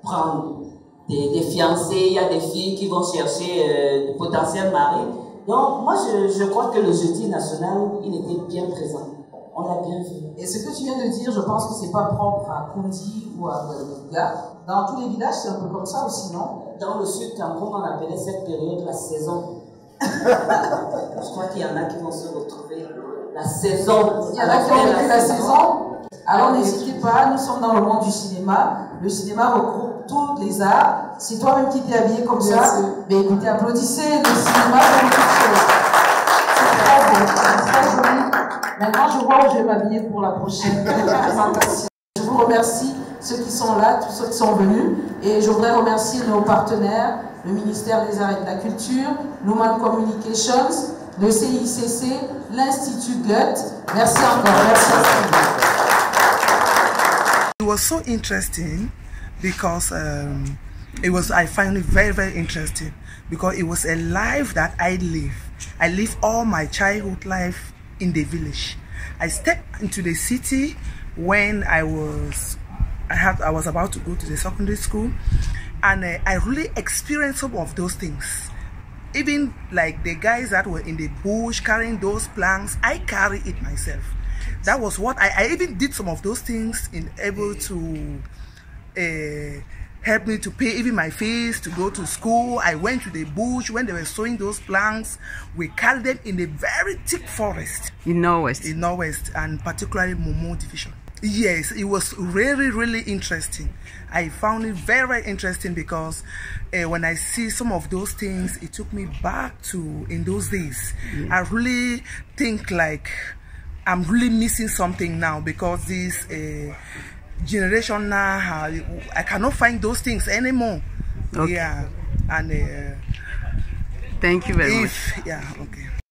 S13: prendre des fiancés, il y a des filles qui vont chercher de potentiels maris. Donc moi je crois que le jeudi national, il était bien présent. On l'a bien vu.
S8: Et ce que tu viens de dire, je pense que c'est pas propre à Kundi ou à Galouga. Dans tous les villages, c'est un peu comme ça aussi, non?
S13: Dans le sud Cameroun, on appelait cette période la saison. Je crois qu'il y en a qui vont se retrouver. La saison.
S8: Il y en a qui ont vécu la saison. Alors n'hésitez pas, nous sommes dans le monde du cinéma. Le cinéma regroupe tous les arts. C'est toi-même qui t'es habillé comme ça. Mais écoutez, applaudissez le cinéma comme quelque chose. C'est très beau, c'est très joli. Maintenant, je vois où je vais m'habiller pour la prochaine présentation. Je vous remercie, ceux qui sont là, tous ceux qui sont venus. Et je voudrais remercier nos partenaires, le ministère des Arts et de la Culture, Luman Communications, le CICC, l'Institut Goethe. Merci encore. Merci à vous.
S14: It was so interesting because I find it very, very interesting because it was a life that I live. I live all my childhood life in the village. I stepped into the city when I was about to go to the secondary school, and I really experienced some of those things. Even like the guys that were in the bush carrying those planks, I carry it myself. That was what I even did some of those things in able to help me to pay even my fees to go to school. I went to the bush when they were sowing those planks. We carried them in a very thick forest.
S4: In Northwest?
S14: In Northwest, and particularly Momo Division. Yes, it was really, really interesting. I found it very, very interesting because when I see some of those things, it took me back to in those days. I really think like I'm really missing something now because this generation now, I cannot find those things anymore.
S15: Okay.
S14: Yeah, and
S15: thank you very much.
S14: Yeah, okay.